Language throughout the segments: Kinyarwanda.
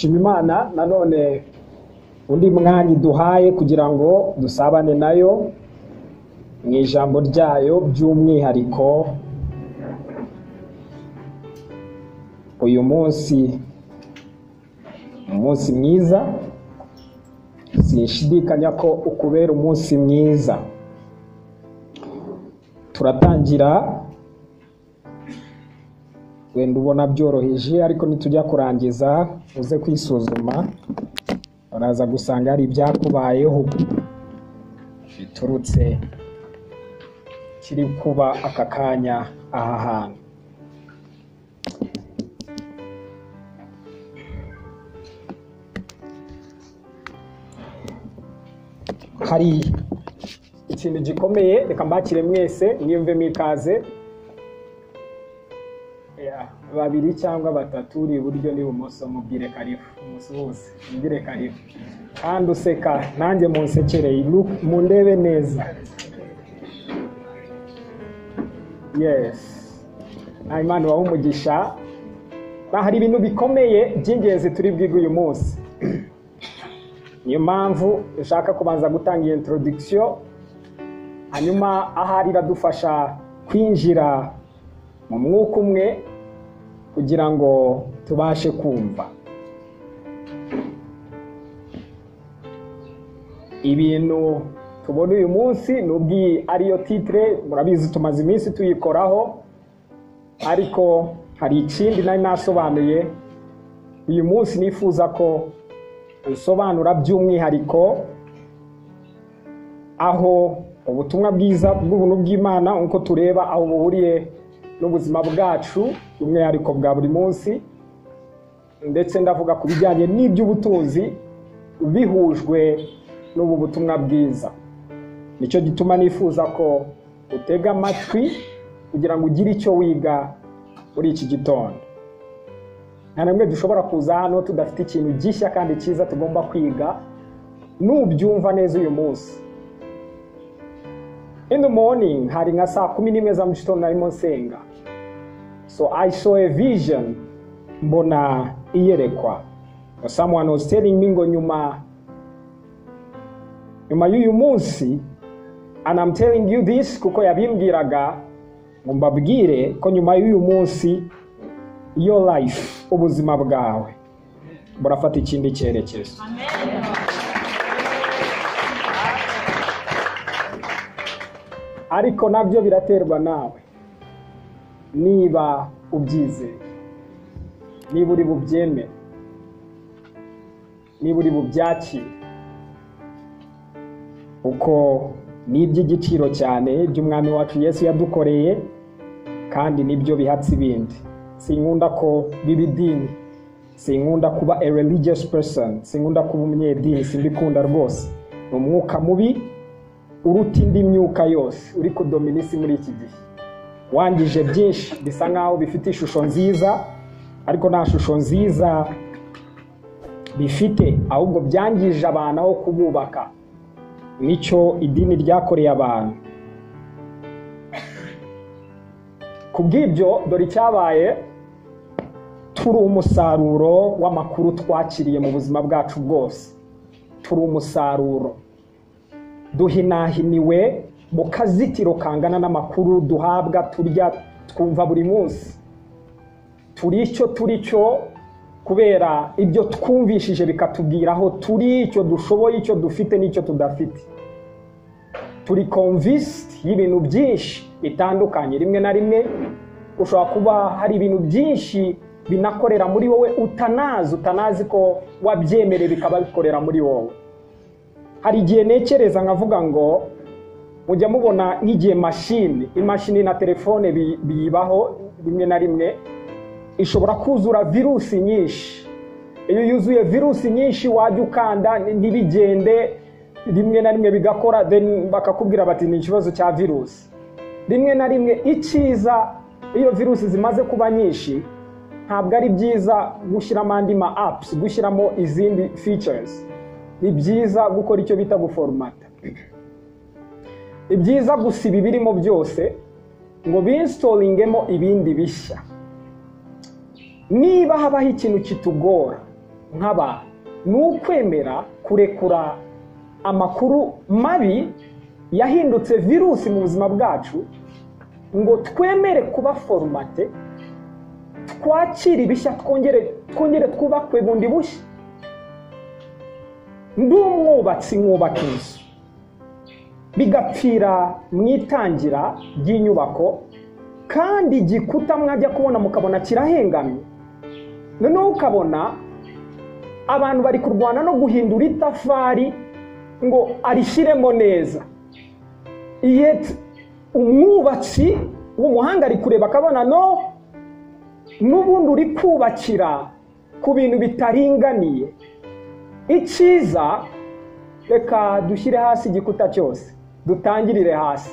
shima Imana nanone undi mwanya duhaye kugira ngo dusabane nayo mu ijambo ryayo by'umwihariko uyu munsi umunsi mwiza. Sinshidikanya ko ukubera umunsi mwiza. Turatangira wenda ubona byoroheje, ariko nitujya kurangiza uze kwisuzuma uraza gusanga hari ibyakubayeho biturutse kiri kuba aka kanya aha hantu. Hari ikintu gikomeye, reka mbakire mwese mwiyumve mikaze. Babiri cyangwa batatu uri iburyo n'ibumoso mubwire karibu, umusuhuze mubwire karibu kandi useka nanjye munsekereye mundebe neza. Yes, Imana wawe umugisha. Hari ibintu bikomeye by'ingenzi turi bwiga uyu munsi. Niyo mpamvu ushaka kubanza gutanga iyi introduction, hanyuma ahari iradufasha kwinjira mu mwuka umwe kugira ngo tubashe kumva ibintu tubona uyu munsi. Nubwo ariyo titre, murabizi tumaze iminsi tuyikoraho, ariko hari ikindi nari nasobanuye uyu munsi nifuza ko usobanura by'umwihariko, aho ubutumwa bwiza bw'ubuntu bw'Imana uko tureba aho buhuriye n'ubuzima bwacu by'umwihariko bwa buri munsi, ndetse ndavuga ku bijyanye n'iby'ubutunzi bihujwe n'ubu butumwa bwiza. Nicyo gituma nifuza ko utega amatwi kugira ngo ugire icyo wiga muri iki gitondo. Nta namwe dushobora kuza hano tudafite ikintu gishya kandi cyiza tugomba kwiga. Nubyumva neza uyu munsi, in the morning hari nka saa 11 za mugitondo narimo nsenga, so I saw a vision, mbona iyerekwa. Someone was telling me ngo nyuma y'uyu munsi, and I'm telling you this kuko yabimbwiraga ngo mbabwire ko nyuma y'uyu munsi your life, ubuzima bwawe burafata ikindi cyerekezo. Amen. Ariko nabyo biraterwa nawe, niba ubyizeye, niba uri bubyemere, niba uri bubyakire, uko ni iby'igiciro cyane by'umwami wacu Yesu yadukoreye, kandi nibyo bihatse ibindi. Sinkunda ko bibidini, sinkunda kuba a religious person, sinkunda kuba umunyedini, simbikunda rwose. Umwuka mubi uruta indi myuka yose uri kudominisi muri iki gihe, wangije byinshi bisa nkaho bifite ishusho nziza, ariko nta shusho nziza bifite, ahubwo byangije abantu aho kububaka. Nicyo idini ryakoreye abantu. Kubw'ibyo dore icyabaye, turi umusaruro w'amakuru twakiriye mu buzima bwacu bwose. Turi umusaruro duhinahiniwe mu kazitiro kangana n'amakuru duhabwa, turya, twumva buri munsi. Turi icyo kubera ibyo twumvishije bikatubwira aho turi, icyo dushoboye, icyo dufite n'icyo tudafite. Turi convinced y'ibintu byinshi bitandukanye. Rimwe na rimwe ushobora kuba hari ibintu byinshi binakorera muri wowe utanazi ko wabyemere bikaba bikorera muri wowe. Hari igihe nekereza nkavuga ngo mujya mubona nk'igihe imashini na telefone biyibaho rimwe na rimwe ishobora kuzura virusi nyinshi. Iyo yuzuye virusi nyinshi wajya ukanda ntibigende, rimwe na rimwe bigakora, then bakakubwira bati ni ikibazo cya virusi. Rimwe na rimwe icyiza iyo virusi zimaze kuba nyinshi, ntabwo ari byiza gushyiramo andi ma apps, gushyiramo izindi features. Ni byiza gukora icyo bita guformata. Ni byiza gusiba ibirimo byose ngo biinstallingemo ibindi bishya. Niba habaho ikintu kitugora nk'aba ni ukwemera kurekura amakuru mabi yahindutse virusi mu buzima bwacu ngo twemere kuba forumate, twakire ibishya, twongere twubakwe bundi bushya. Ndi umwubatsi mwubaka inzu, bigapfira mu itangira ry'inyubako, kandi igikuta mwajya kubona mukabona kirahengamye, noneho ukabona abantu bari kurwana no guhindura itafari ngo arishyiremo neza. Yet umwubatsi w'umuhanga ari kureba akabona no, n'ubundi uri kubakira ku bintu bitaringaniye. Icyiza, reka dushyire hasi igikuta cyose, dutangirire hasi.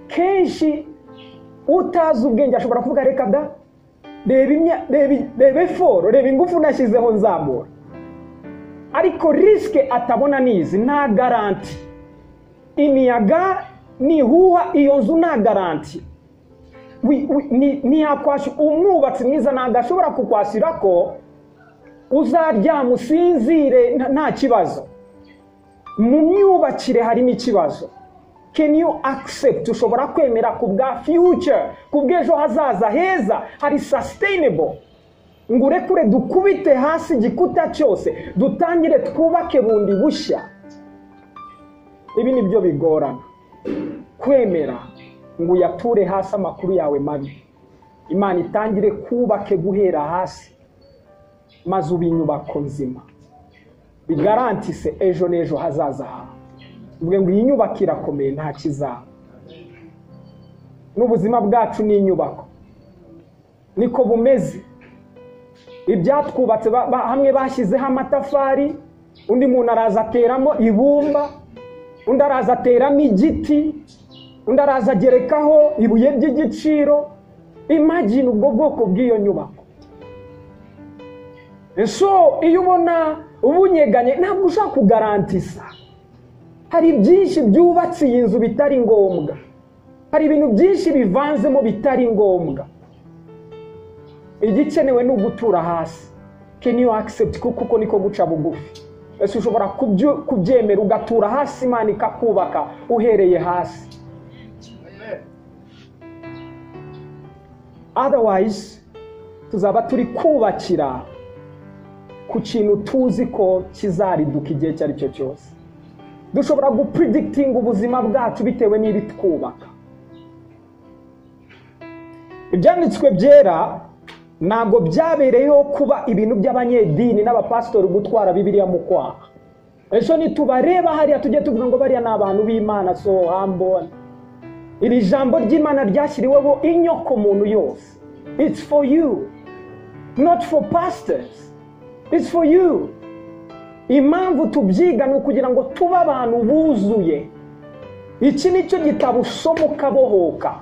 Kenshi utazi ubwenge ashobora kuvuga reka da, reba eforo, reba ingufu nashyizeho nzamura. Ariko risike atabona nizi, nta garanti. Imiyaga nihuha iyo nzu nta garanti. Ntiyakwasha, umwubatsi mwiza ntabwo ashobora kukwasira ko uzaryama usinzire nta kibazo. Mu myubakire harimo ikibazo. Can you accept? Ushobora kwemera ku bwa future, ku bw'ejo hazaza heza, hari sustainable. Ngo urekure dukubite hasi igikuta cyose, dutangire twubake bundi bushya. Ibi ni byo bigorana. Kwemera ngo uyature hasi amakuru yawe mabi, Imana itangire kubake guhera hasi, maze uba inyubako nzima bigarantise ejo n'ejo hazaza hawe. Ubwo ngo iyi nyubako irakomeye nta kizaba. N'ubuzima bwacu ni inyubako, niko bumeze. Ibyatwubatse hamwe bashyizeho amatafari, undi muntu araza ateramo ibumba, undi araza ateramo igiti, undi araza agerekaho ibuye ry'igiciro. Imagine ubwo bwoko bw'iyo nyubako. So iyo ubona ubunyeganye ntabwo ushaka kugarantisa. Hari byinshi byubatse iyi nzu bitari ngombwa, hari ibintu byinshi bivanzemo bitari ngombwa. Igikenewe ni ugutura hasi. Can you accept? Kuko niko guca bugufi. Ese ushobora kubyemera ugatura hasi, Imana ikakubaka uhereye hasi. Otherwise tuzaba turi kubakira ku kintu tuzi ko kizariduka igihe icyo ari cyo cyose. Dushobora gupredicting ubuzima bwacu bitewe n'ibi twubaka. Ibyanditswe byera ntabwo byabereyeho kuba ibintu by'abanyedini n'abapasitori gutwara Bibiliya mu kwaha. Ejo nitubareba hariya tujye tuvuga ngo bariya ni abantu b'Imana, so humble. Iri jambo ry'Imana ryashyiriweho inyoko muntu yose. It's for you, not for pastors. It's for you. Impamvu tubyiga ni ukugira ngo tuba abantu buzuye. Iki nicyo gitabo usoma ukabohoka.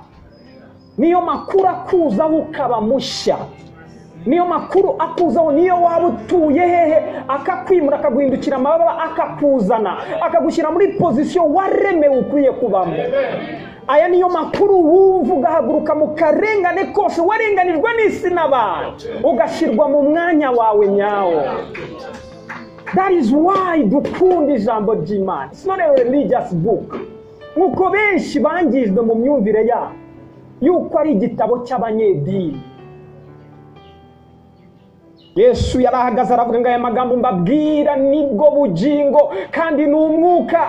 Niyo makuru akuzaho ukaba mushya. Niyo makuru akuzaho, niyo waba utuye hehe akakwimura akaguhindukira amababa akakuzana akagushyira muri position waremewe ukwiye kubamo. Aya niyo makuru wumva ugahaguruka mu karengane kose warenganijwe n'isi n'abantu ugashyirwa mu mwanya wawe nyawo. That is why dukunda ijambo ry'Imana. It's not a religious book. Nkuko benshi bangijwe mu myumvire yabo yuko ari igitabo cy'abanyedini. Yesu yarahagaze aravuga ngo aya magambo mbabwira nibwo bugingo kandi ni umwuka.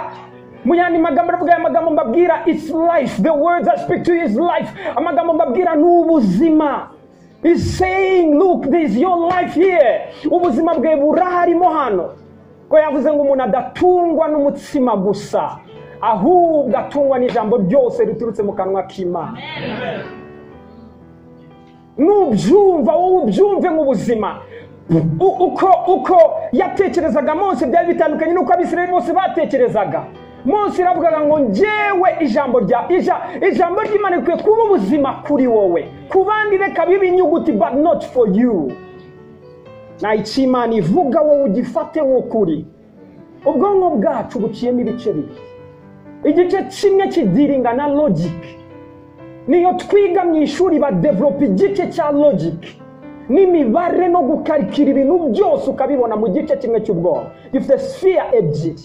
Mu yandi magambo aravuga aya magambo mbabwira it's life. The words I speak to you is life. Amagambo mbabwira ni ubuzima. He's saying, look, there is your life here. Ubuzima bwe buraharimo hano. Ko yavuze ngo umuntu adatungwa n'umutsima gusa, ahubwo atungwa n'ijambo ryose riturutse mu kanwa k'Imana. Nubyumva wowe ubyumve mu buzima. Uko yatekerezaga Mose byari bitandukanye nuko Abisirayeli bose batekerezaga. Mose iravuga ngo njyewe ijambo ry'Imana rikwiye kuba ubuzima kuri wowe, kubandi reka bibe inyuguti but not for you. Na Imana ivuga wowe ugifate nk'ukuri. Ubwonko bwacu buciyemo ibice bibiri. Igice kimwe kidiringa na logic. Niyo twiga mu ishuri ba develop igice cya logic. n'imibare no gukarikira ibintu byose ukabibona mu gice kimwe cy'ubwonko. Gifite sphere ebyiri.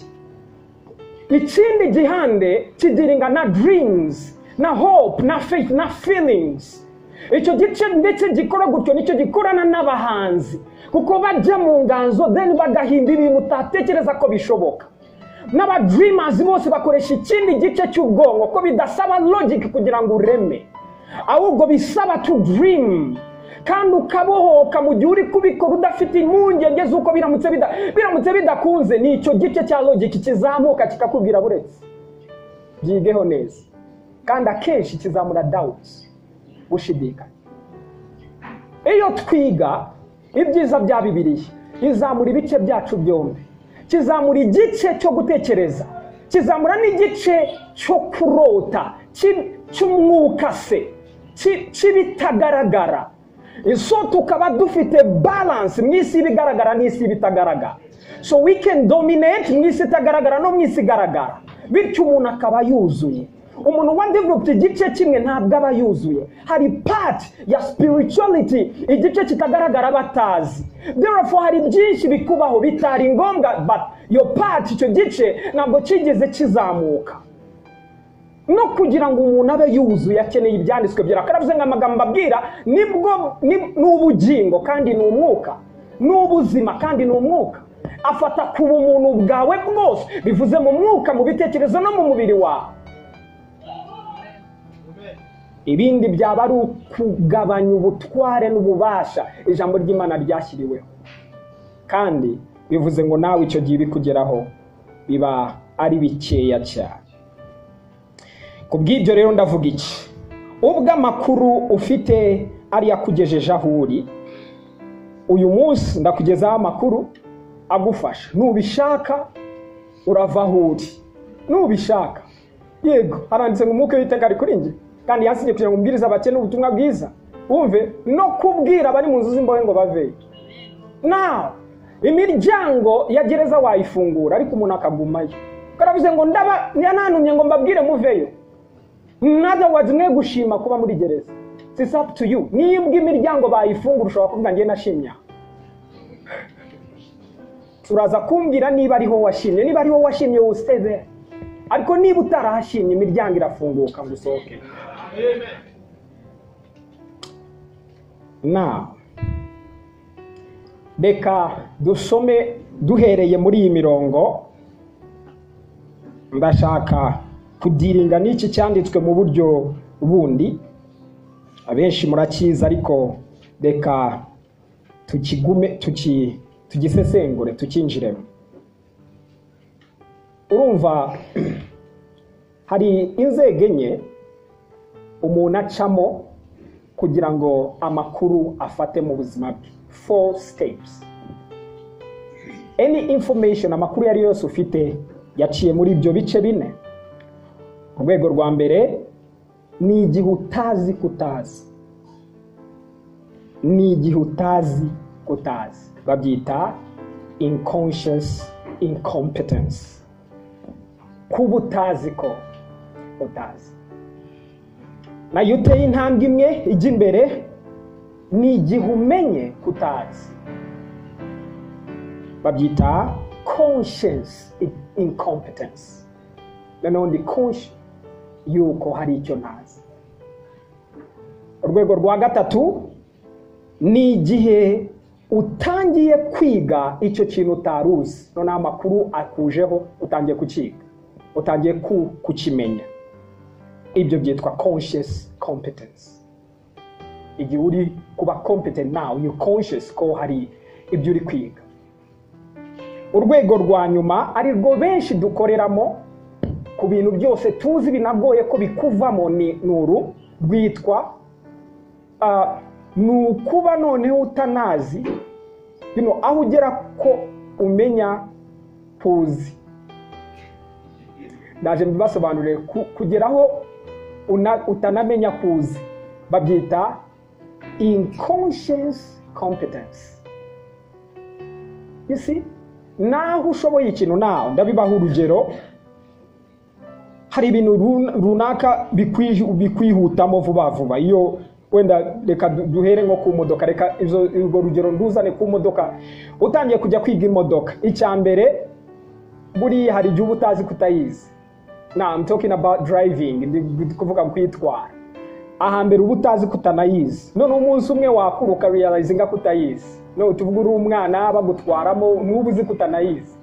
Ikindi gihande kidiringa na dreams, na hope, na faith, na feelings. Icyo gice ndetse gikora gutyo nicyo gikorana n'abahanzi, kuko bajya mu nganzo then bagahimba ibintu utatekereza ko bishoboka. N'aba dreamers bose bakoresha ikindi gice cy'ubwonko, ko bidasaba logic kugira ngo ureme, ahubwo bisaba to dream, kandi ukabohoka mu gihe uri kubikora udafite impungenge z'uko biramutse bidakunze. Ni icyo gice cya logic kizamuka kikakubwira buretse byigeho neza, kandi akenshi kizamura doubts, gushidikanya. Iyo twiga ibyiza bya Bibiliya, izamura ibice byacu byombi. Kizamura igice cyo gutekereza, kizamura n'igice cyo kurota, cy'umwuka se, cy'ibitagaragara. So tukaba dufite balance mu isi ibigaragara n'isi bitagaragara. So we can dominate mu isi itagaragara no mu isi igaragara, bityo umuntu akaba yuzuye. Umuntu wa developed igice kimwe ntabwo aba yuzuye. Hari part ya spirituality igice kitagaragara batazi. Therefore hari byinshi bikubaho bitari ngombwa, but your part, icyo gice ntabwo kigeze kizamuka. No kugira ngo umuntu abe yuzuye akeneye ibyanditswe byera. Karavuze ngo amagambo abwira nibwo n'ubugingo kandi ni umwuka, n'ubuzima kandi ni umwuka. Afata ku bumuntu bwawe bwose, bivuze mu mwuka, mu bitekerezo no mu mubiri wawe. Ibindi byaba ari ukugabanya ubutware n'ububasha ijambo ry'Imana ryashyiriweho, kandi bivuze ngo nawe icyo gihe bikugeraho biba ari bikeya cyane. Kubw'ibyo rero ndavuga iki? Ubwo amakuru ufite ari yakugejeje aho uri, uyu munsi ndakugezaho amakuru agufasha. Nubishaka urava aho uri, nubishaka. Yego, haranditse ngo umwuka w'Iteka ari kuri njye, kandi yasigiye kugira ngo mbwirize abakene ubutumwa bwiza. Wumve no kubwira abari mu nzu z'imbohe ngo baveyo. Now imiryango ya gereza wayifungura, ariko umuntu akagumayo. Karavuze ngo yananumye ngo mbabwire muveyo. Otherwise mwe gushima kuba muri gereza. It's up to you. Nibwo imiryango bayifungura ushobora kuvuga ngiye nashimya. Turaza kumbwira niba ariho washimye. Niba ariho washimye you stay there. Ariko niba utarahashimye imiryango irafunguka ngo usohoke. Amen. Now reka dusome duhereye muri iyi mirongo. Ndashaka kudiringa n'iki cyanditswe mu buryo bundi, abenshi murakiza, ariko reka tugisesengure tukinjiremo. Urumva hari inzego enye umuntu acamo kugira ngo amakuru afate mu buzima bwe. 4 steps. Any information, amakuru yari yose ufite yaciye muri ibyo bice bine. Urwego rwa mbere ni igihe utazi kutazi. Ni igihe utazi kutazi. Babyita unconscious incompetence. Kuba utazi ko utazi. Na yuteye intambwe imwe ijya imbere, ni igihe umenye kutazi. Babyita conscious incompetence. Nanone conscious yuko hari icyo ntazi. Urwego rwa gatatu ni igihe utangiye kwiga icyo kintu utaruzi, none amakuru akujeho utangiye kukiga, utangiye kukimenya. Ibyo byitwa conscious competence. Igihe uri kuba competent now, you conscious ko hari ibyo uri kwiga. Urwego rwa nyuma ari rwo benshi dukoreramo ku bintu byose tuzi binagoye ko bikuvamo, ni nuru rwitwa nukuba noneho utanazi, aho ugera ko umenya puzi. Ndaje mbibasobanurire kugeraho utanamenya puzi, babyita unconscious competence. You see, naho ushoboye ikintu naho ndabibaho urugero. Hari ibintu runaka bikwihutamo vuba vuba, iyo wenda reka duhere nko ku modoka, reka urwo rugero nduzane ku modoka. Utangiye kujya kwiga imodoka, icyambere buri hari igihe utazi kutayizi. Now I'm talking about driving, ndi kuvuga kwitwara. Ahambere ubutazi kutanayizi, none umunsi umwe wakuruka realizing kutayizi. No tuvuga uri umwana bagutwaramo ntubuzi kutanayizi.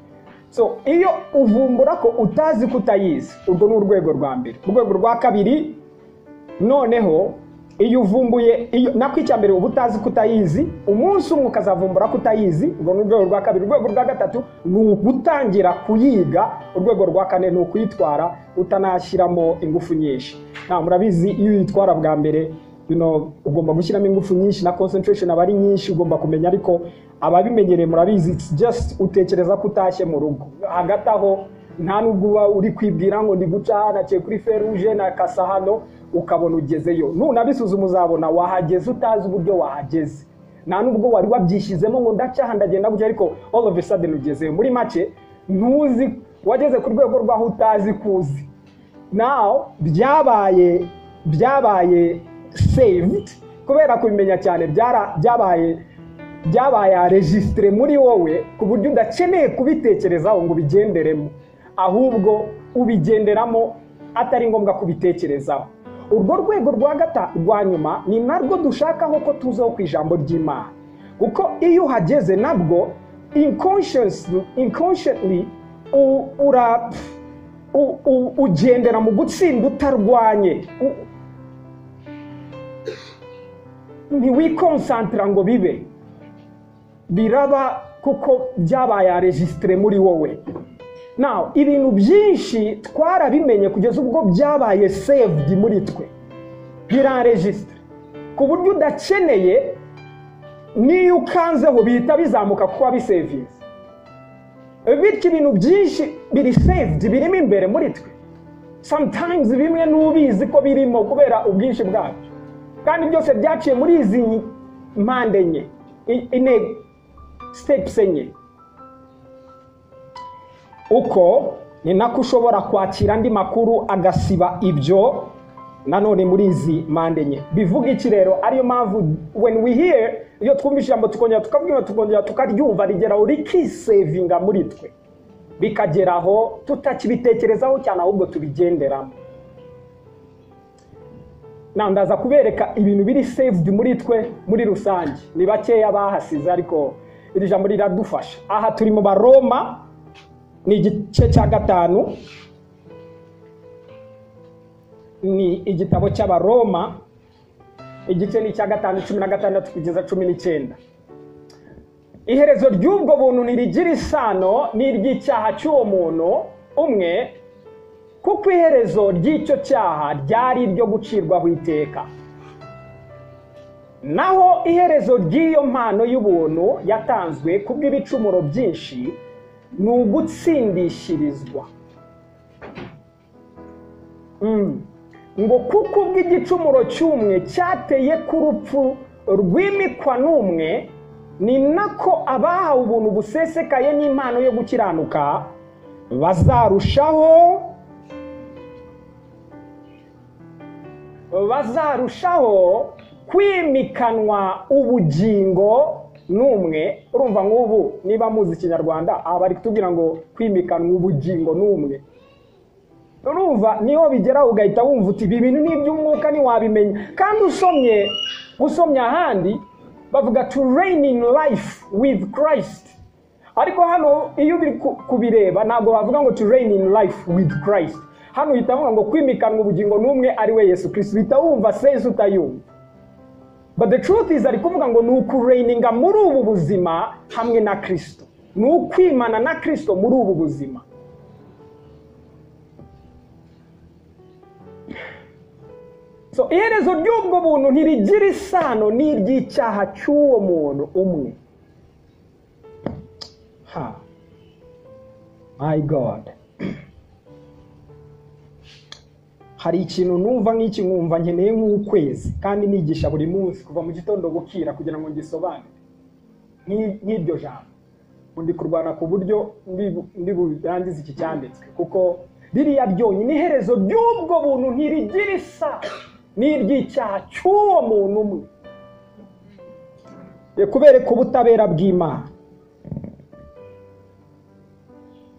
So iyo uvumbura ko utazi kutayizi, urwo ni urwego rwa mbere. Urwego rwa kabiri, noneho iyo uvumbuye nako icyambere ubutazi kutayizi, umunsi umwe ukazavumbura kutayizi, urwo ni urwego rwa kabiri. Urwego rwa gatatu ni gutangira kuyiga. Urwego rwa kane ni ukwitwara utanashyiramo ingufu nyinshi. Murabizi iyo uyitwara bwa mbere ugomba gushyiramo ingufu nyinshi na concentration aba ari nyinshi, ugomba kumenya. Ariko ababimenyereye murabizi, it's just utekereza ko utashye mu rugo, hagati aho nta nubwo uba uri kwibwira ngo ndi guca naciye kuri feruje na kasa hano ukabona ugezeyo. Nunabisuzuma uzabona wahageze utazi uburyo wahageze, nta nubwo wari wabyishyizemo ngo ndacaha ndagenda gutya, ariko all of a sudden ugezeyo. Muri make ntuzi, wageze ku rwego rwaho utazi kuzi. Now byabaye saved kubera kubimenya cyane, byabaye registre muri wowe ku buryo udakeneye kubitekerezaho ngo ubigenderemo, ahubwo ubigenderamo atari ngombwa kubitekerezaho. Urwo rwego rwa nyuma ni narwo dushakaho ko tuzaho ku ijambo ry'Imana, kuko iyo uhageze nabwo inconsciously ugendera mu gutsinda utarwanye, ntiwikonsantra ngo bibe biraba, kuko byabaye registre muri wowe. Now ibintu byinshi twarabimenye kugeza ubwo byabaye saved muri twe, biraregistre ku buryo udakeneye niyo ukanzeho bihita bizamuka kuko wabisavinze. Bityo ibintu byinshi biri saved, birimo imbere muri twe. Sometimes bimwe n'ubizi ko birimo kubera ubwinshi bwabyo, kandi byose byaciye muri izi mpande enye, steps enye. Uko ni nako ushobora kwakira andi makuru agasiba ibyo nanone muri izi mpande enye. Bivuga iki rero? Ariyo mpamvu when we hear, iyo twumvise ijambo tukongera tukaryumva rigera uri kisavinga muri twe, bikageraho tutakibitekerezaho cyane, ahubwo tubigenderamo. Ndaza kubereka ibintu biri saved muri twe muri rusange. Ni bakeya bahasize, ariko iri jambo riradufasha. Aha turi mu Baroma, ni igice cya 5, ni igitabo cy'Abaroma, igice ni cya 5 16 kugeza 19. Iherezo ry'ubwo buntu nirigira isano n'iry'icyaha cy'uwo muntu umwe, kuko iherezo ry'icyo cyaha ryari iryo gucirwaho iteka, naho iherezo ry'iyo mpano y'ubuntu yatanzwe kubw'ibicumuro byinshi ni ugutsindishirizwa. Ngo kuko ubw'igicumuro cy'umwe cyateye ku rupfu rwimikwa n'umwe, ni nako abahawe ubuntu busesekaye n'impano yo gukiranuka bazarushaho kwimikanwa ubugingo n'umwe. Urumva nk'ubu niba muzi ikinyarwanda, bari kutubwira ngo kwimikanwa ubugingo n'umwe. Urumva niho bigera ugahita wumva uti ibi bintu n'iby'umwuka ntiwabimenya. Kandi usomye ahandi bavuga to reign in life with Christ, ariko hano iyo biri kubireba ntabwo bavuga ngo to reign in life with Christ. Hano hitavuga ngo kwimikanwa ubugingo n'umwe ari we Yesu Kristo. Bita wumva sense utayumva, but the truth is ari kuvuga ngo ni ukuraininga muri ubu buzima hamwe na Kristo, ni ukwimana na Kristo muri ubu buzima. So iherezo ry'ubwo buntu ntirigira isano n'iry'icyaha cy'uwo muntu umwe. My God, hari ikintu numva nk'iki nkumva nkeneye nk'ukwezi, kandi nigisha buri munsi kuva mu gitondo bukira kugira ngo ngisobanure nk'iryo jambo. Ndi kurwana ku buryo ndi burangize iki cyanditswe, kuko ririya ryonyine iherezo ry'ubwo buntu ntirigira isano n'iry'icyaha cy'uwo muntu umwe, kubereka ubutabera bw'Imana.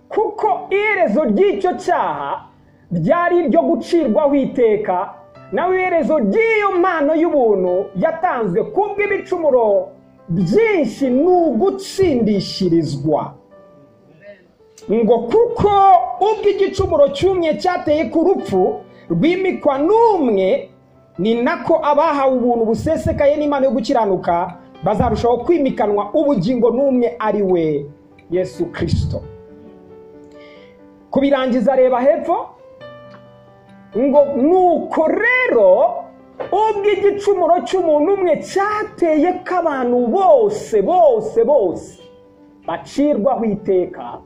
Kuko iherezo ry'icyo cyaha ryari iryo gucirwaho iteka, nawe iherezo ry'iyo mpano y'ubuntu yatanzwe kubw'ibicumuro byinshi ni ugutsindishirizwa. Ngo kuko ubwo igicumuro cyumye cyateye ku rupfu rwimikwa n'umwe, ni nako abahawe ubuntu busesekaye n'Imana yo gukiranuka bazarushaho kwimikanwa ubugingo n'umwe, ari we Yesu Kristo. Kubirangiza reba hepfo ngo nuko rero ubwo igicumuro cy'umuntu umwe cyateye ko abantu bose bacirwaho iteka,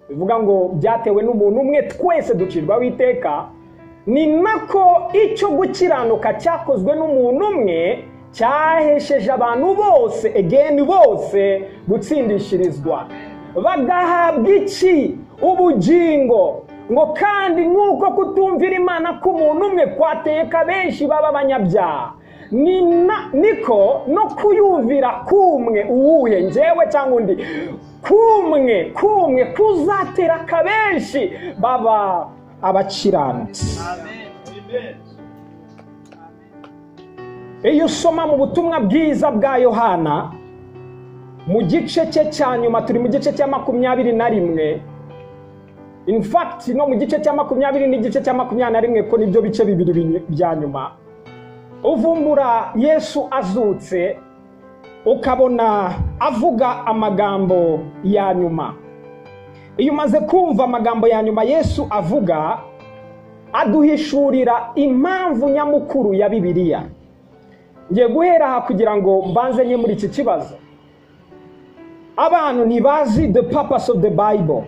bivuga ngo byatewe n'umuntu umwe twese ducirwaho iteka, ni nako icyo gukiranuka cyakozwe n'umuntu umwe cyahesheje abantu bose gutsindishirizwa, bagahabwa iki? Ubugingo. Ngo kandi nk'uko kutumvira Imana k'umuntu umwe kwateye ko benshi baba abanyabyaha, niko no kuyumvira kumwe, uwuhe, njyewe cyangwa undi, kumwe kuzatera ko benshi baba abakiranutsi. Iyo usoma mu butumwa bwiza bwa Yohana mu gice cye cya nyuma, turi mu gice cya 21, in fact no mu gice cya 20 n'igice cya 21 ko nibyo bice bibiri bya nyuma, uvumbura Yesu azutse, ukabona avuga amagambo ya nyuma. Iyo umaze kumva amagambo ya nyuma Yesu avuga, aduhishurira impamvu nyamukuru ya Bibiliya. Ngiye guhera kugira ngo mbanze nye muri iki kibazo. Abantu ntibazi the purpose of the Bible.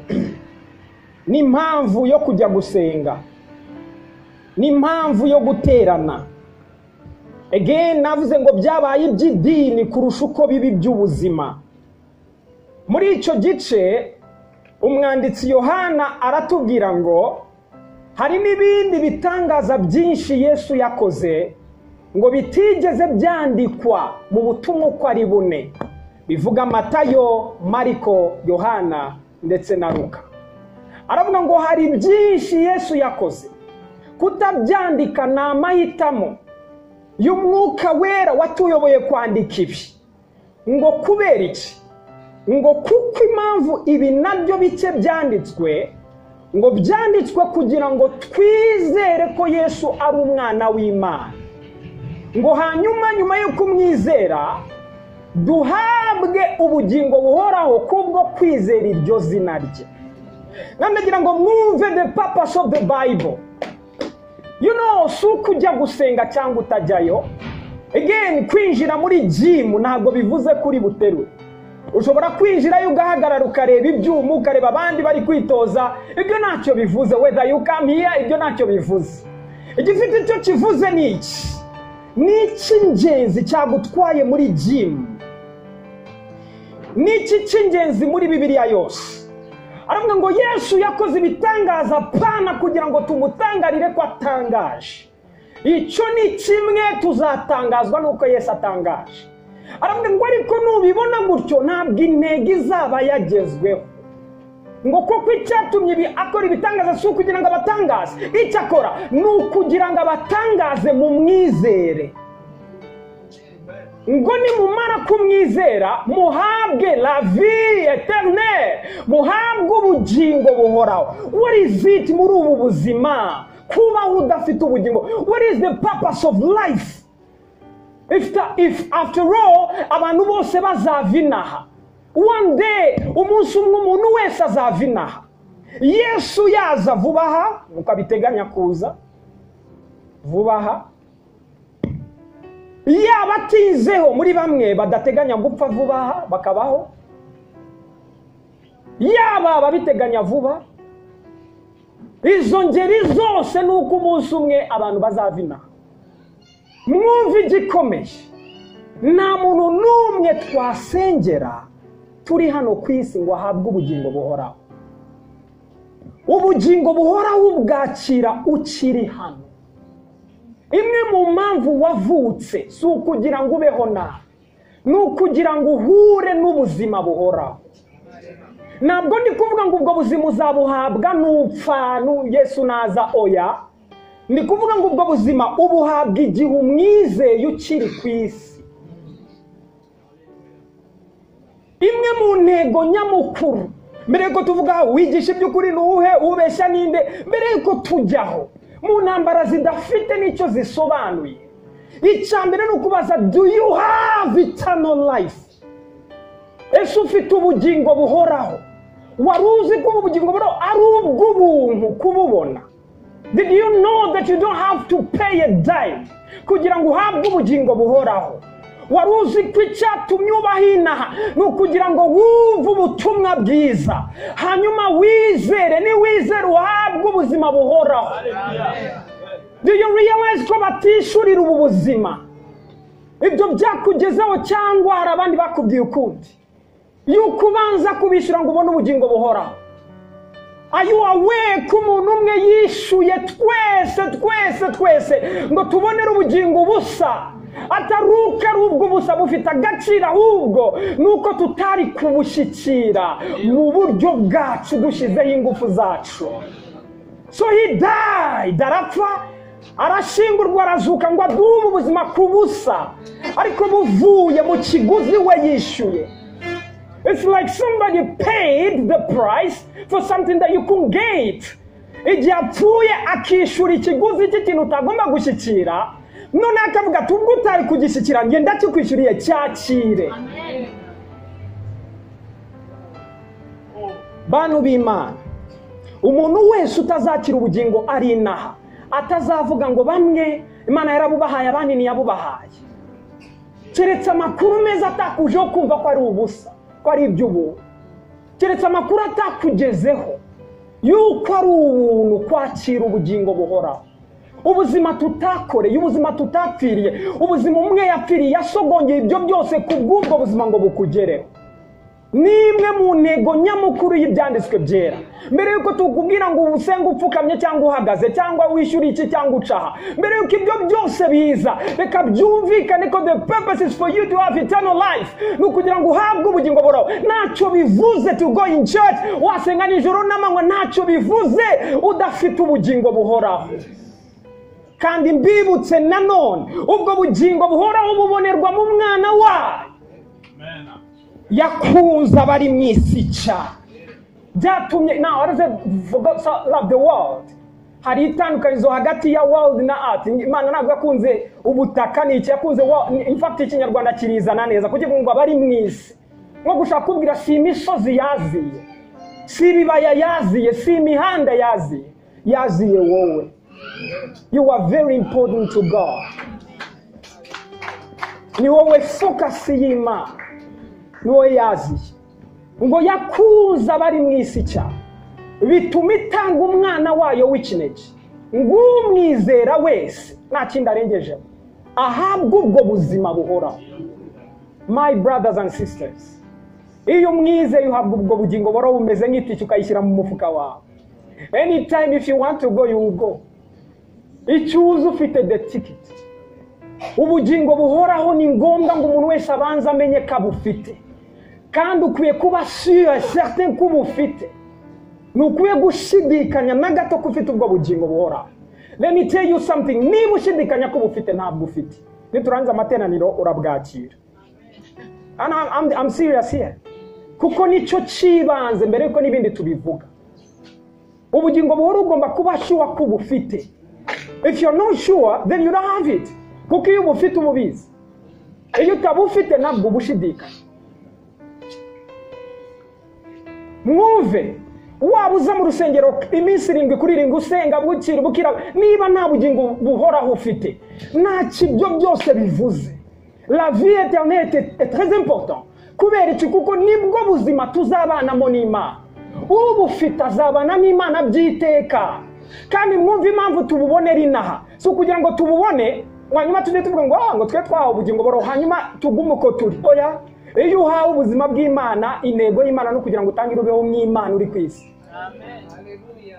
Ni impamvu yo kujya gusenga, ni impamvu yo guterana. Again navuze ngo byabaye iby'idini kurusha uko bibi by'ubuzima. Muri icyo gice umwanditsi Yohana aratubwira ngo hari n'ibindi bitangaza byinshi Yesu yakoze ngo bitigeze byandikwa mu butumwa uko ari bune, bivuga Matayo, Mariko, Yohana ndetse na Luka. Aravuga ngo hari byinshi Yesu yakoze, kutabyandika ni amahitamo y'Umwuka Wera watuyoboye kwandika ibi. Ngo kubera iki? Ngo kuko impamvu ibi nabyo bike byanditswe, ngo byanditswe kugira ngo twizere ko Yesu ari umwana w'Imana, ngo hanyuma nyuma yo kumwizera duhabwe ubugingo buhoraho kubwo kwizera iryo zina rye. Nandagira ngo mwumve the purpose of the Bible. You know, suko ujya gusenga cyangwa utajyayo. Again, kwinjira muri gym ntabwo bivuze kuri buterure. Ushobora kwinjirayo ugahagarara ukareba ibyuma, ukareba abandi bari kwitoza, ibyo ntacyo bivuze. Whether you come here, ibyo ntacyo bivuze. Igifite icyo kivuze ni iki? Ni icy'ingenzi cyagutwaye muri gym. Ni iki cy'ingenzi muri Bibiliya yose? Aravuga ngo Yesu yakoze ibitangaza pana kugira ngo tumutangarire ko atangaje. Icyo ni kimwe tuzatangazwa nuko Yesu atangaje. Aravuga ngo ariko nubibona gutyo ntabwo intego izaba yagezweho. Ngo koko icyatumye akora ibitangaza si ukugira ngo abatangaze, icyo akora ni ukugira ngo abatangaze mu mwizere. Ngo nimumara kumwizera muhabwe la vie éternelle, muhabwe ubugingo buhoraho. What is it muri ubu buzima kuba udafite ubugingo? What is the purpose of life? If after all abantu bose bazavinaha, one day umunsi umwe umuntu wese azavinaha. Yesu yaza vubaha, mukabiteganya kuza vubaha, yabatizeho muri bamwe badateganya gupfa vuba bakabaho, yaba babiteganya vuba. Izo ngeri zose nuko umunsi umwe abantu bazavina. Mwumve igikomeye, nta muntu n'umwe twasengera turi hano ku isi ngo ahabwe ubugingo buhoraho. Ubugingo buhoraho ubwakira ukiri hano. imwe mu mpamvu wavutse si ukugira ngo ubeho nabi, ni ukugira ngo uhure n'ubuzima buhoraho. Ntabwo ndi kuvuga ngo ubwo buzima uzabuhabwa nupfa Yesu naza, oya. Ndi kuvuga ngo ubwo buzima ubuhabwa igihe umwizeye ukiri ku isi. Imwe mu ntego nyamukuru, mbere yuko tuvuga wigisha iby'ukuri n'uwuhe, ubeshya ninde, mbere yuko tujyaho mu ntambara zidafite n'icyo zisobanuye, icya mbere ni ukubaza, do you have eternal life? Ese ufite ubugingo buhoraho? Wari uzi ko ubugingo buhoraho ari ubw'ubuntu kububona? Did you know that you don't have to pay a dime kugira ngo uhabwe ubugingo buhoraho? Wari uzi ko icyatumye ubaho inaha ni ukugira ngo wumve ubutumwa bwiza, hanyuma wizere, ni wizere uhabwe ubuzima buhoraho. Do you realize ko batishurira ubu buzima? Ibyo byakugezeho cyangwa hari abandi bakubwiye ukundi? Yuko ubanza kubishyura ngo ubone ubugingo buhoraho. Are you aware ko umuntu umwe yishuye twese ngo tubonere ubugingo busa? Ataruka ari ubwo busa bufite agaciro, ahubwo nuko tutari kubushyikira mu buryo bwacu dushyizeho ingufu zacu. So he died, arapfa, arashingurwa, arazuka ngo aduhe ubuzima ku busa, ariko buvuye mu kiguzi we yishyuye. It's like somebody paid the price for something that you couldn't get. Igihe apfuye akishyura ikiguzi cy'ikintu utagomba gushyikira, none akavuga ati ubwo utari kugishyikira njye ndakikwishyuriye, cyakire. Bantu b'Imana, umuntu wese utazakira ubugingo ari inaha atazavuga ngo bamwe Imana yarabubahaye abandi ntiyabubahaye, keretse amakuru meza atakujeho kumva ko ari ubusa, ko ari iby'ubu, keretse amakuru atakugezeho yuko ari ubuntu kwakira ubugingo buhoraho. Ubuzima tutakoreye, ubuzima tutapfiriye, ubuzima umwe yapfiriye yasogongeye ibyo byose ku bw'ubwo buzima ngo bukugereho. Nimwe mu ntego nyamukuru y'ibyanditswe byera. Mbere yuko tukubwira ngo usenga upfukamye cyangwa uhagaze cyangwa wishyura iki cyangwa ucaha, mbere yuko ibyo byose biza, reka byumvikane ko the purpose is for you to have eternal life, ni ukugira ngo uhabwe ubugingo buhoraho. Ntacyo bivuze to go in church, wasenga nijoro n'amanywa, ntacyo bivuze udafite ubugingo buhoraho. Kandi mbibutse nanone, ubwo bugingo buhoraho bubonerwa mu mwana wayo. Yakunze abari mu isi cyane, byatumye, now what is it, love the world. Hari itandukanizo hagati ya world na art. Imana ntabwo yakunze ubutaka, ni iki yakunze in fact ikinyarwanda kirizana neza kugira ngo abari mu isi, nko gushaka kubwira si imisozi yaziye, si ibibaya yaziye, si imihanda yaziye, yaziye wowe. You are very important to God. Ni wowe focus y'Imana, ni wowe yaziye. Ngo yakuza abari mu isi cyane, bituma itanga umwana wayo w'ikinege, ngo umwizera wese nta kindi arengejeho ahabwe ubwo buzima buhoraho. My brothers and sisters, iyo umwizeye uhabwa ubwo bugingo buhoraho bumeze nk'itike ukayishyira mu mufuka wawe. Anytime if you want to go, you will go. Icyuzi ufite the ticket. Ubugingo buhoraho ni ngombwa ngo umuntu wese abanza amenye ko abufite, kandi ukwiye kuba sûr certain ko ubufite. Nukwiye gushidikanya na gato ko ufite ubwo bugingo buhoraho. Let me tell you something, niba ushidikanya ko ubufite ntabwo ufite, niturangiza amateraniro urabwakira. And I'm serious here, kuko nicyo kibanze mbere yuko n'ibindi tubivuga. Ubugingo buhoraho ugomba kuba sure ko ubufite. If you're not sure, then you don't have it. Kuko iyo ubufite umubizi, iyo utabufite ntabwo ubushidikanya. Mwumve, waba uza mu rusengero iminsi 7 kuri 7 usenga bukira, niba nta bugingo buhoraho ufite, nta kibyo byose bivuze. La vie éternelle est très important. Kubera iki? Kuko nibwo buzima tuzabanamo n'Imana. Ubufite azabana n'Imana byiteka. Kandi mwumve impamvu tububonera inaha, so kugira ngo tububone hanyuma tujye tuvuga ngo twe twahawe ubugingo buhoraho hanyuma tugume uko turi. Oya, iyo uhawe ubuzima bw'Imana, intego y'Imana no kugira ngo utangire ubeho nk'Imana uri ku isi. Amen. Haleluya.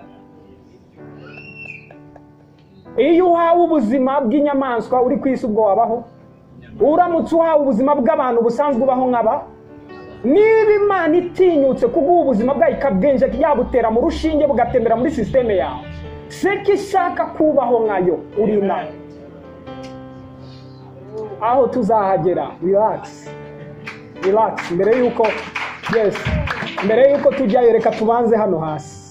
iyo uhawe ubuzima bw'inyamaswa uri ku isi ubwo wabaho, uramutse uhawe ubuzima bw'abantu busanzwe ubaho nk'aba. Niba Imana itinyutse kuguha ubuzima bwayo ikabwenje yabutera mu rushinge bugatembera muri sisiteme yawe, seko ishaka kubaho nkayo uri inayo. Aho tuzahagera, relax mbere yuko tujyayo reka tubanze hano hasi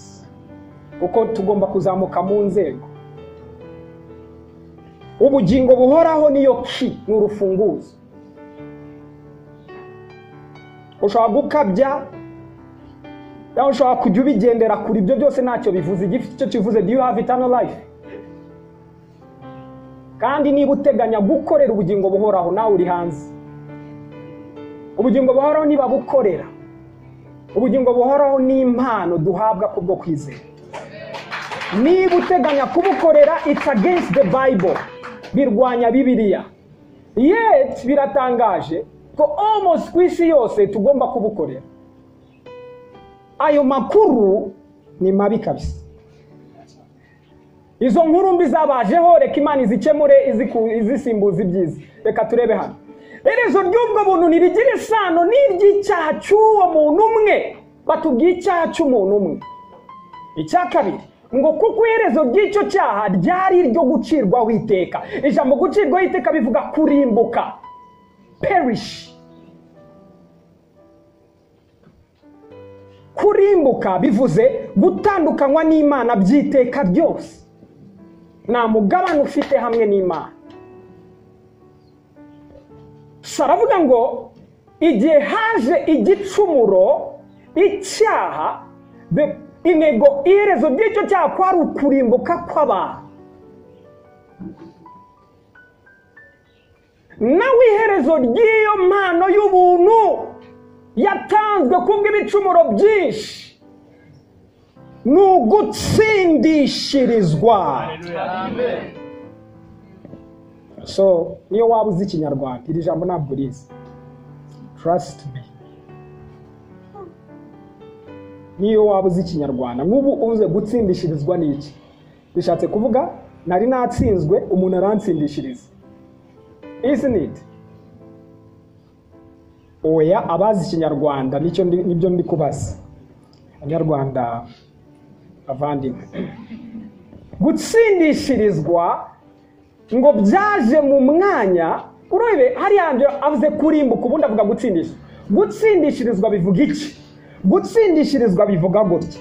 uko tugomba kuzamuka mu nzego. Ubugingo buhoraho niyo ki, ni urufunguzo. Ushobora gukabya cyangwa ushobora kujya ubigendera kuri ibyo byose ntacyo bivuze. Igifite icyo kivuze, do you have eternal life? Kandi niba uteganya gukorera ubugingo buhoraho nawe uri hanze. Ubugingo buhoraho niba bukorera, ubugingo buhoraho ni impano duhabwa kubwo kwizera. Niba uteganya kubukorera, it's against the Bible, birwanya Bibiliya. Yet biratangaje ko almost ku isi yose tugomba kubukorera. Ayo makuru ni mabi kabisa. Izo nkuru mbi zabajeho, reka Imana izikemure izisimbuza ibyiza. Reka turebe hano. Iherezo ry'ubwo buntu ntirigira isano n'iry'icyaha cy'uwo muntu umwe. Batubwiye icyaha cy'umuntu umwe. Icya kabiri ngo kuko iherezo ry'icyo cyaha ryari iryo gucirwaho iteka. Ijambo gucirwaho iteka bivuga kurimbuka, perish. Kurimbuka bivuze gutandukanywa n'Imana by'iteka ryose. Nta mugabane ufite hamwe n'Imana. Saravuga ngo igihe haje igicumuro, icyaha, intego iherezo ry'icyo cyaha kwari ukurimbuka kw'abantu. Nawe iherezo ry'iyo mpano y'ubuntu yatanzwe kubw'ibicumuro byinshi ni ugutsindishirizwa. So niyo waba uzi Ikinyarwanda, iri jambo ntabwo urizi, trust me. Niyo waba uzi Ikinyarwanda, nk'ubu uze gutsindishirizwa n'iki, bishatse kuvuga nari natsinzwe umuntu aransindishiriza, isn't it? Oya, abazi Ikinyarwanda nibyo ndi kubaza Abanyarwanda avandimwe. Gutsindishirizwa ngo byaje mu mwanya, urebe hariya avuze kurimbuka, ubundi avuga gutsindisha. Gutsindishirizwa bivuga iki? Gutsindishirizwa bivuga gutya,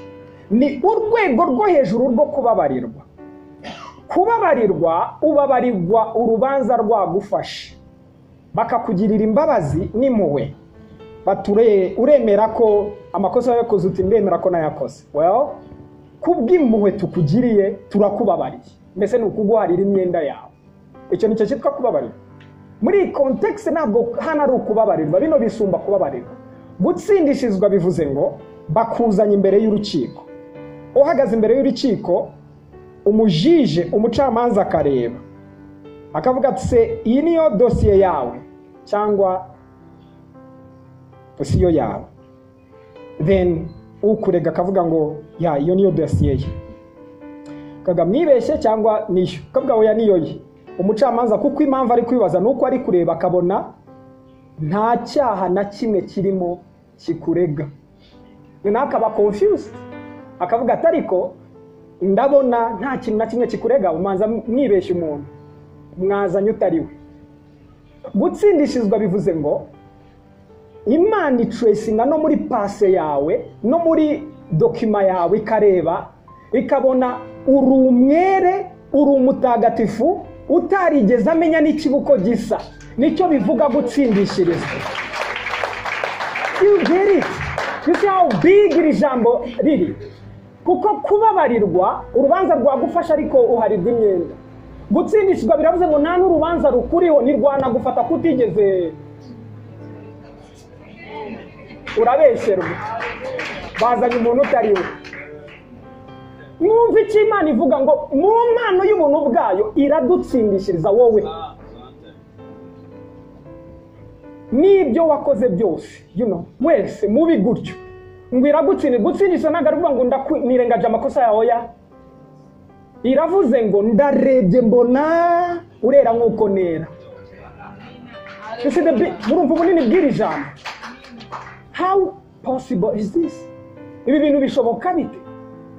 ni urwego rwo hejuru rwo kubabarirwa. Kubabarirwa, ubabarirwa urubanza rwagufashe, bakakugirira imbabazi n'impuhwe. Uremera ko amakosa yakoze, uti ndemera ko nayakoze. Well, kubw'impuhwe tukugiriye turakubabariye, mbese ni ukuguharira imyenda yawe. Icyo nicyo cyitwa kubabarirwa. Muri context ntabwo hano ari ukubabarirwa, bino bisumba kubabarirwa. Gutsindishizwa bivuze ngo bakuzanye imbere y'urukiko. Uhagaze imbere y'urukiko, umujije, umucamanza akareba, akavuga ati se iyi niyo dosiye yawe cyangwa dosiye yawe. Then ukurega akavuga ngo ya iyo niyo dosiye ye, kaga mwibeshye cyangwa niyo, kavuga oya niyo ye. Umucamanza kuko impamvu ari kwibaza nuko ari kureba akabona nta cyaha na kimwe kirimo kikurega, nakaba confused, akavuga atariko ndabona nta kintu na kimwe kikurega, umanza mwibeshye umuntu mwazanye utariwe. Gutsindishizwa bivuze ngo Imana itracinga no muri pase yawe no muri dokima yawe, ikareba ikabona uri umwere, uri umutagatifu, utarigeze amenya n'ikibuko gisa. Nicyo bivuga gutsindishirizwa. You get it? You see how big iri jambo riri? Kuko kubabarirwa urubanza rwagufasha ariko uharirwa imyenda. Gutsindishizwa biravuze ngo nta n'urubanza rukuriho nirwana gufata kutigeze urabesherwa, bazanye umuntu utariwe. Mwumva icyo Imana ivuga ngo mu mpano y'ubuntu bwayo iradutsindishiriza wowe n'ibyo wakoze byose, wese mubi gutyo ngo iragutsindisha. Ntabwo ari kuvuga ngo nirengaje amakosa yawe, ya iravuze ngo ndarebye mbona urera nk'uko nera. Murumva ubunini bw'iri jambo. How possible is this? Ibi bintu bishoboka bite?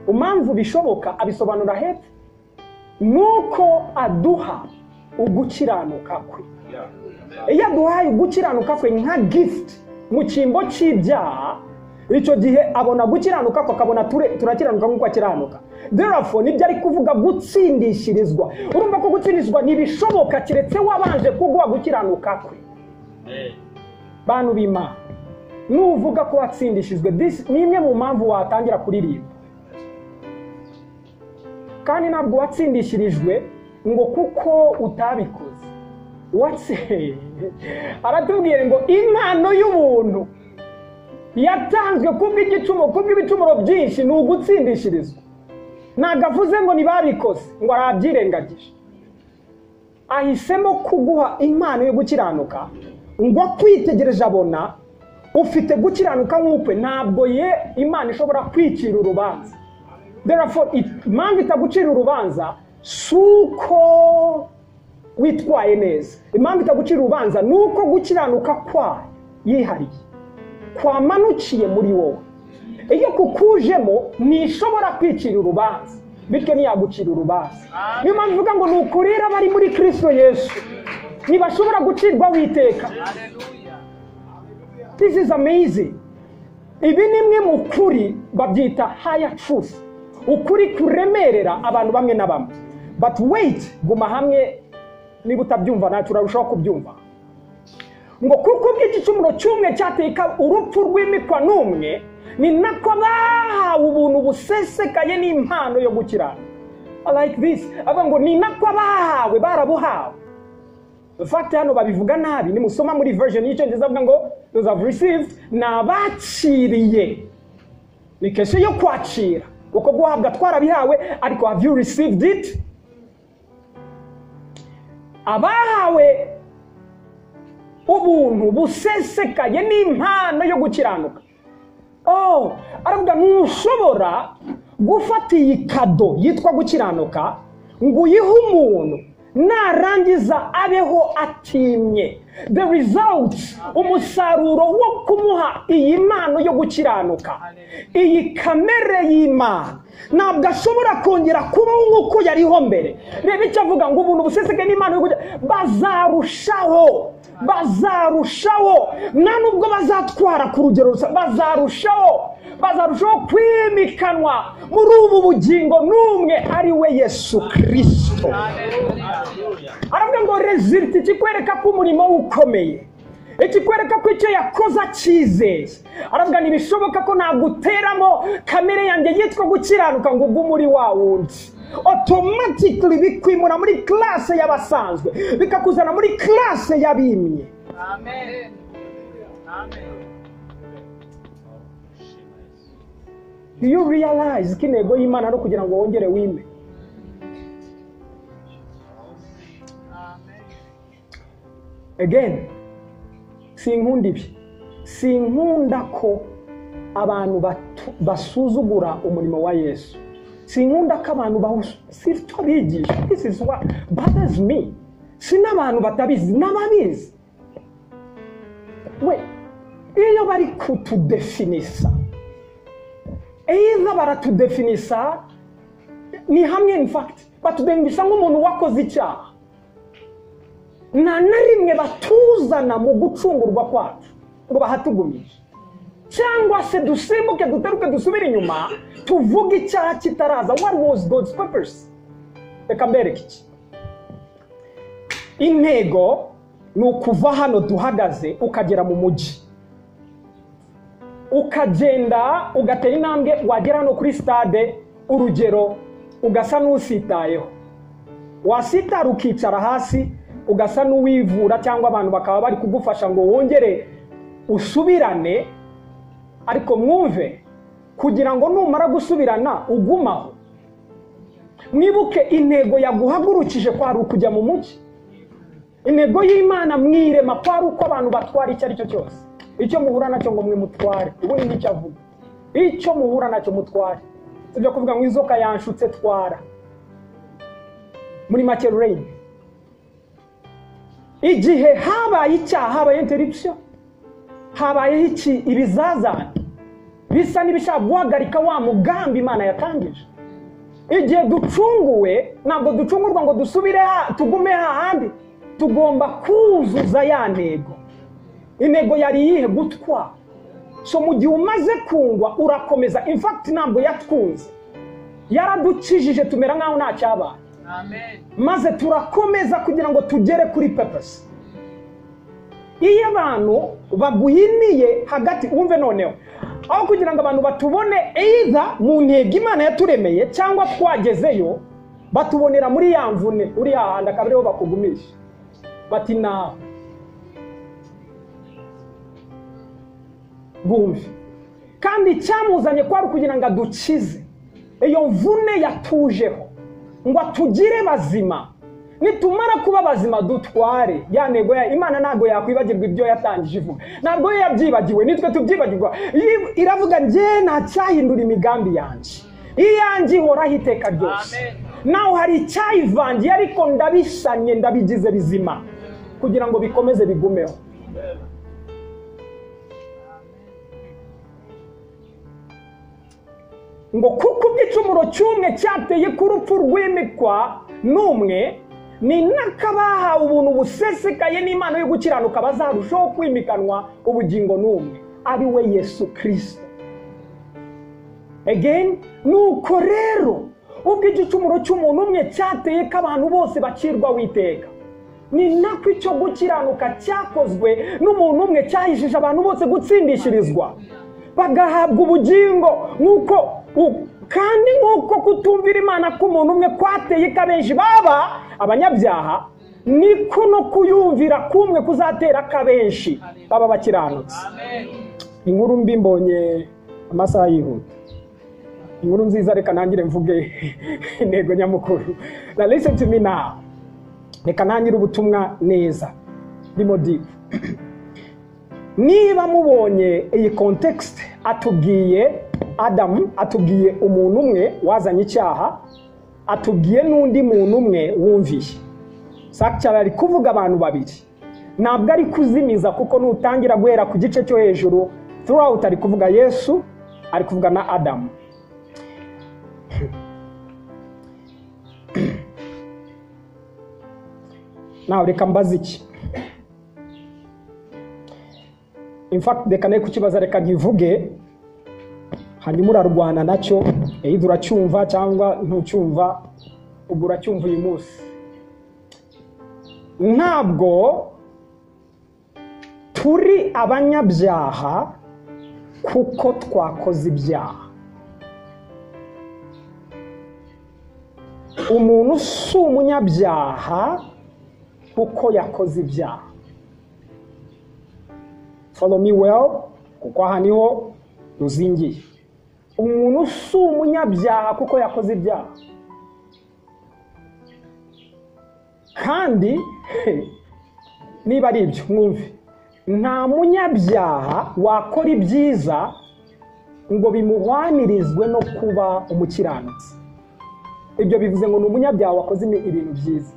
Impamvu bishoboka abisobanura hepfo. Nuko aduha ugukiranuka kwe. Iyo aduhaye ugukiranuka kwe nka gift mu cyimbo cy'ibyaha, icyo gihe abona gukiranuka ko akabona turakiranuka nk'uko akiranuka. Therefore nibyo ari kuvuga gutsindishirizwa. Urumva ko gutsindishwa ntibishoboka kiretse wabanje kuguha gukiranuka kwe. Bantu b'Imana, nuvuga ko watsindishijwe, ni imwe mu mpamvu watangira kuririmba. Kandi ntabwo watsindishirijwe ngo kuko utabikoze. Aratubwira ngo impano y'ubuntu yatanzwe kubw'ibicumuro byinshi ni ugutsindishirizwa. Ntabwo avuze ngo ntibabikoze ngo arabyirengagije. Ahisemo kuguha impano yo gukiranuka ngo kwitegereje abona ufite gukiranuka nk'ukwe, ntabwo Imana ishobora kwicira urubanza. Therefore impamvu itagucira urubanza suko witwaye neza. Impamvu itagucira urubanza nuko gukiranuka kwayo yihariye kwamanukiye muri wowe. Iyo kukujemo ntishobora kwicira urubanza, bityo ntiyagucira urubanza. Niyo mpamvu uvuga ngo nukurira bari muri Kristo Yesu ntibashobora gucirwa witeka. This is amazing. Ibi ni imwe mu kuri babyita higher truth, ukuri kuremerera abantu bamwe na bamwe. But wait, guma hamwe niba utabyumva natwe urarushaho kubyumva. Ngo kuko bw'igicumuro cy'umwe cyateka urupfu rw'imikwa n'umwe, ni nako bahawe ubuntu busesekaye n'impano yo gukiranuka. I like this. Aba ngo ni nako bahawe, barabuhawe. The fact hano babivuga nabi, ni musoma muri version y'icyongereza avuga ngo those have received, nabakiriye. Ni keshe yo kwakira. Uko guhabwa twarabihawe, ariko have you received it? Abahawe ubuntu busesekaye n'impano yo gukiranuka. Aravuga ntushobora gufata iyi kado yitwa gukiranuka ngo uyihe umuntu narangiza abeho atimye. The result, umusaruro wo kumuha iyi mpano yo gukiranuka, iyi kamere y'Imana, ntabwo ashobora kongera kubaho nk'uko yariho mbere. Reba icyo avuga ngo ubuntu busesekaye n'impano yo gukiranuka bazarushaho nta nubwo bazatwara ku rugero rusa, bazarushaho kwimikanwa muri ubu bugingo n'umwe ari we Yesu Kristo. Aravuga ngo result ikikwereka ko umurimo ukomeye, ikikwereka ko icyo yakoze akizeye. Aravuga ntibishoboka ko naguteramo kamere yanjye yitwa gukiranuka ngo ubwo muri wa wundi. Automatically bikwimura muri classe y'abasanzwe bikakuzana muri classe y'abimye. Amen. Do you realize ko intego y'Imana no kugira ngo wongere wime? Again, sinkunda ko abantu basuzugura umurimo wa Yesu. Sinkunda ko abantu bigisha. This is what bothers me. Sinabantu batabizi n'ababizi. Iyo bari kutudefinisa, baratudefinisa ni hamwe, in fact batudefinisa nk'umuntu wakoze icyaha. Na rimwe batuzana mu gucungurwa kwacu ngo bahatugumishe, cyangwa se dusimbuke dutaruke dusubire inyuma tuvuge icyaha kitaraza. What was God's purpose? Reka mbereke iki. Intego ni ukuva hano duhagaze ukagera mu mujyi, ukagenda ugatera intambwe, wagera no kuri stade urugero ugasa n'usitayeho, wasitara ukicara hasi ugasa n'uwivura, cyangwa abantu bakaba bari kugufasha ngo wongere usubirane. Ariko mwumve, kugira ngo numara gusubirana ugumaho, mwibuke intego yaguhagurukije kwari ukujya mu mujyi. Intego y'Imana mwirema kwari uko abantu batwara icyo ari cyo cyose, icyo muhura nacyo ngo mwe mutware. Ubu ni icyo avuga, icyo muhura nacyo mutware. Sibyo kuvuga ngo inzoka yanshutse twara. muri make rain. Igihe habaye icyaha, habaye interruption, habaye iki ibizazane bisa n'ibishaka guhagarika wa mugambi Imana yatangije. Igihe ducunguwe, ntabwo ducungurwa ngo dusubire tugume hahandi, tugomba kuzuza ya ntego. Intego yari iyihe? Gutwara. So mu gihe umaze kungwa urakomeza. In fact ntabwo yatwunze, yaradukijije tumera nkaho nta cyabaye. Amen. Maze turakomeza kugira ngo tugere kuri purpose. Iyo abantu baguhiniye hagati, wumve noneho, aho kugira ngo abantu batubone either mu ntego Imana yaturemeye cyangwa twagezeyo, batubonera muri ya mvune, uri hahanda akabariho bakugumisha bati nawe bumve. Kandi cyamuzanye kwari kugira ngo adukize iyo mvune yatujeho, ngo atugire bazima. Nitumara kuba bazima dutware ya ntego ya Imana. Ntabwo yakwibagirwa ibyo yatangije ivuga, ntabwo yabyibagiwe, nitwe tubyibagirwa. Iravuga nge ntacyahindura imigambi yanjye, iyanjye ihoraho iteka ryose. Naho hari icyayivangiye ariko ndabisanye, ndabigize bizima kugira ngo bikomeze bigumeho. Ngo kuko igicumuro cy'umwe cyateye ku rupfu rw'imikwa n'umwe, ni nakabahawe ubuntu busesekaye n'Imana yo gukiranuka bazarushaho kwimikanwa ubugingo n'umwe, ari we Yesu Kristo. Again, nuko rero ubwo igicumuro cy'umuntu umwe cyateye ko abantu bose bacirwa witeka, ni nako icyo gukiranuka cyakozwe n'umuntu umwe cyahishije abantu bose gutsindishirizwa bagahabwa ubugingo. Nuko kandi nk'uko kutumvira Imana k'umuntu umwe kwateye ko abenshi baba abanyabyaha, niko no kuyumvira kumwe kuzatera ko abenshi baba bakiranutse. Inkuru mbi mbonye amasaha yihuta. Inkuru nziza reka nangire mvuge intego nyamukuru. Now listen to me now. Reka nangire ubutumwa neza ndimo deep. Niba mubonye iyi context, atubwiye Adamu, atubwiye umuntu umwe wazanye icyaha, atubwiye n'undi muntu umwe wumviye. Sacyara ari kuvuga abantu babiri, ntabwo ari kuzimiza, kuko nutangira guhera ku gice cyo hejuru throughout ari kuvuga Yesu, ari kuvuga na Adamu. Nawe reka mbaze iki. In fact reka nayo kukibaza, reka nkivuge hanyuma urarwana nacyo, either uracyumva cyangwa ntucyumva. Ubwo uracyumva uyu munsi. Ntabwo turi abanyabyaha kuko twakoze ibyaha. Umuntu si umunyabyaha kuko yakoze ibyaha. Follow me well, kuko aha niho ruzingiye. Umuntu si umunyabyaha kuko yakoze ibyaha. Kandi niba ari ibyo mwumve, nta munyabyaha wakora ibyiza ngo bimuhwanirizwe no kuba umukiranutsi. Ibyo bivuze ngo ni umunyabyaha wakoze ibintu byiza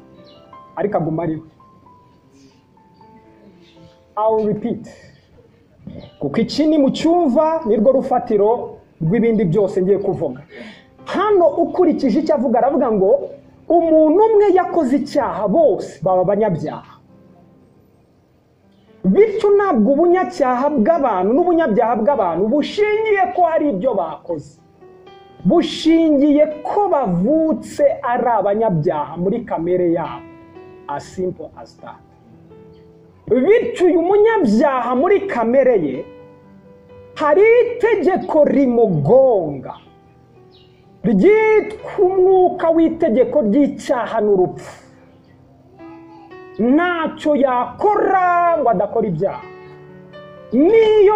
ariko aguma ari we. I'll repeat, kuko iki ni mu cyumva nirwo rufatiro rw'ibindi byose ngiye kuvuga. Hano ukurikije icyo avuga, aravuga ngo umuntu umwe yakoze icyaha, bose baba abanyabyaha. Bityo ntabwo ubunyacyaha bw'abantu n'ubunyabyaha bw'abantu bushingiye ko hari ibyo bakoze, bushingiye ko bavutse ari abanyabyaha muri kamere yabo. As simple as that. Bityo uyu munyabyaha muri kamere ye hari itegeko rimugonga ryitwa umwuka w'itegeko ry'icyaha n'urupfu. Ntacyo yakora ngo adakora ibyaha. Niyo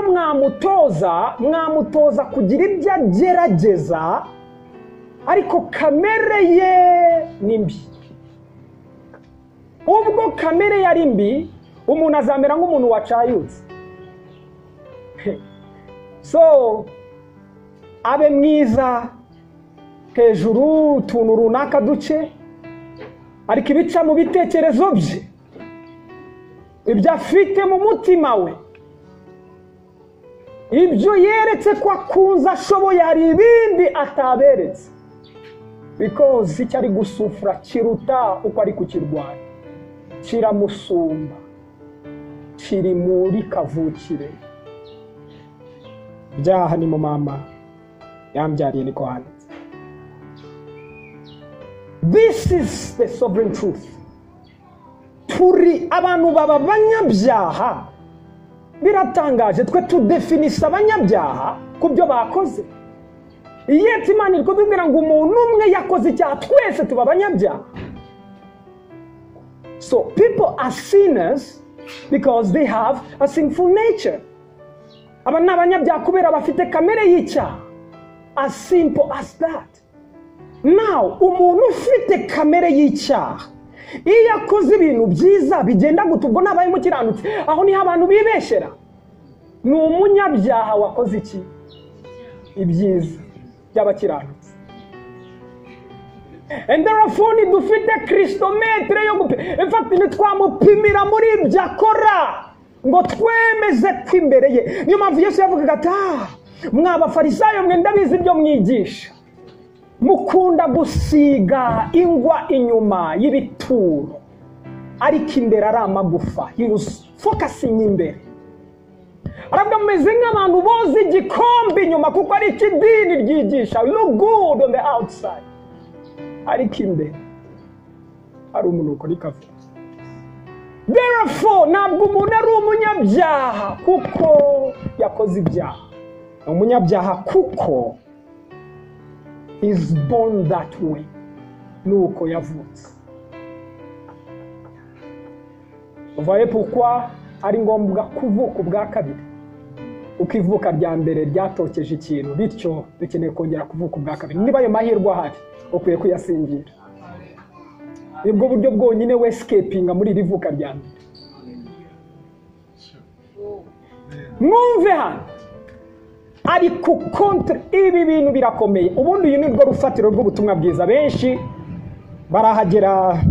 mwamutoza kugira ibyo agerageza, ariko kamere ye ni mbi. Ubwo kamere yari mbi, umuntu azamera nk'umuntu wacayutse. So abe mwiza hejuru utuntu runaka duce, ariko ibica mu bitekerezo bye, ibyo afite mu mutima we, ibyo yeretse ko akunze ashoboye, hari ibindi ataberetse, because icyo ari gusufura kiruta uko ari kukirwanya, kiramusumba, kiri muri kavukire. Byaha ni mu mama yambyariye niko handitse. This is the sovereign truth. Turi abantu baba banyabyaha. Biratangaje twe tudefinisa abanyabyaha ku byo bakoze. Yet Imana iri kutubwira ngo umuntu umwe yakoze icyaha, twese tuba abanyabyaha. So people are sinners because they have a sinful nature. Aba ni abanyabyaha kubera bafite kamere y'icyaha. As simple as that. Now umuntu ufite kamere y'icyaha, iyo akoze ibintu byiza bigenda gutubwo nabaye mukiranutse, aho niho abantu bibeshera. Ni umunyabyaha wakoze iki? Ibyiza by'abakiranutse. And therefore dufite kristometre yo gupe. In fact nitwamupimira muri ibyo akora ngo twemeze ko imbere ye. Niyo mpamvu Yesu yavugaga ati mw'abafarisayo mwe ndabizi ibyo mwigisha, mukunda gusiga ingwa inyuma y'ibituro, ariko imbere ari amagufa. He was focusing imbere. Arabwa meze nk'abantu boza igikombe inyuma kuko ari ikidini ryigisha look good on the outside, ariko imbere ari umunuko n'ikavu. Therefore ntabwo umuntu ari umunyabyaha kuko yakoze ibyaha. Umunyabyaha kuko is born that way, nuko yavutse. Voyez pourquoi ari ngombwa kuvuka ubwa kabiri. Ukivuka rya mbere ryatokeje ikintu, bityo dukeneye kongera kuvuka ubwa kabiri. Niba ayo mahirwe ahari, ukwiye kuyasingira. Nibwo buryo bwonyine we escapinga muri rivuka rya mbere. Mwumve hano, ariko kontra ibi bintu birakomeye. Ubundi uyu ni rwo rufatiro rw'ubutumwa bwiza. Benshi barahagera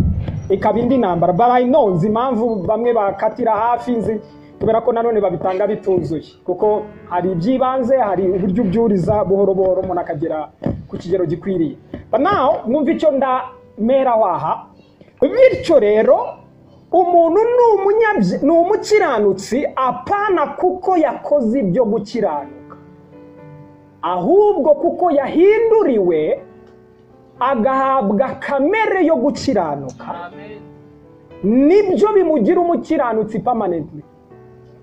ikaba indi ntambara, barayinonze impamvu bamwe bakatira hafi nzi, kubera ko nanone babitanga bituzuye, kuko hari ibyibanze, hari uburyo byuriza buhoro buhoro umuntu akagera ku kigero gikwiriye. But now mwumve icyo ndamera waha. Bityo rero umuntu ni umukiranutsi apana kuko yakoze ibyo gukiranuka, ahubwo kuko yahinduriwe agahabwa kamere yo gukiranuka. Nibyo bimugira umukiranutsi permanently,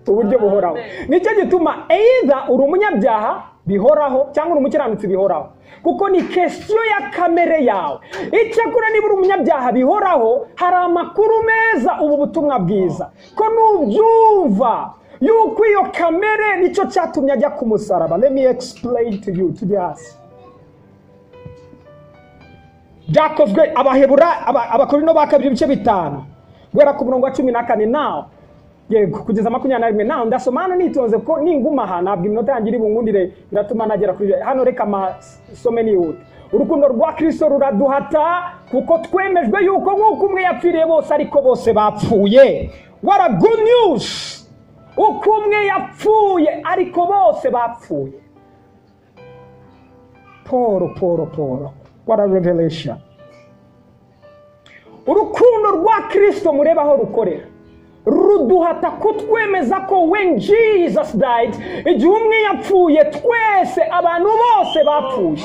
uburyo buhoraho. Nicyo gituma either uri umunyabyaha bihoraho cyangwa uri umukiranutsi bihoraho, kuko ni question ya kamere yawe. Icyakora niba uri umunyabyaha bihoraho, hari amakuru meza ubu butumwa bwiza ko nubyumva yuko iyo kamere nicyo cyatumye ajya ku musaraba. Let me explain to you today. Byakozwe Abakorinto ba kabiri ibice 5 guhera ku murongo wa 14 nawo yego kugeza 21. Nawo ndasoma hano nitonze ko ninguma hano nabwo iminota yangira ibungundire iratuma nagera kuri hano. Reka masome niyute. Urukundo rwa Kristo ruraduhata kuko twemejwe yuko nk'uko umwe yapfiriye bose ariko bose bapfuye. What a good news! Uko umwe yapfuye ariko bose bapfuye. Poro. What a revelation. Urukundo rwa Kristo mureba aho rukorera ruduhata kutwemeza ko when Jesus died, igihe umwe yapfuye twese abantu bose bapfuye.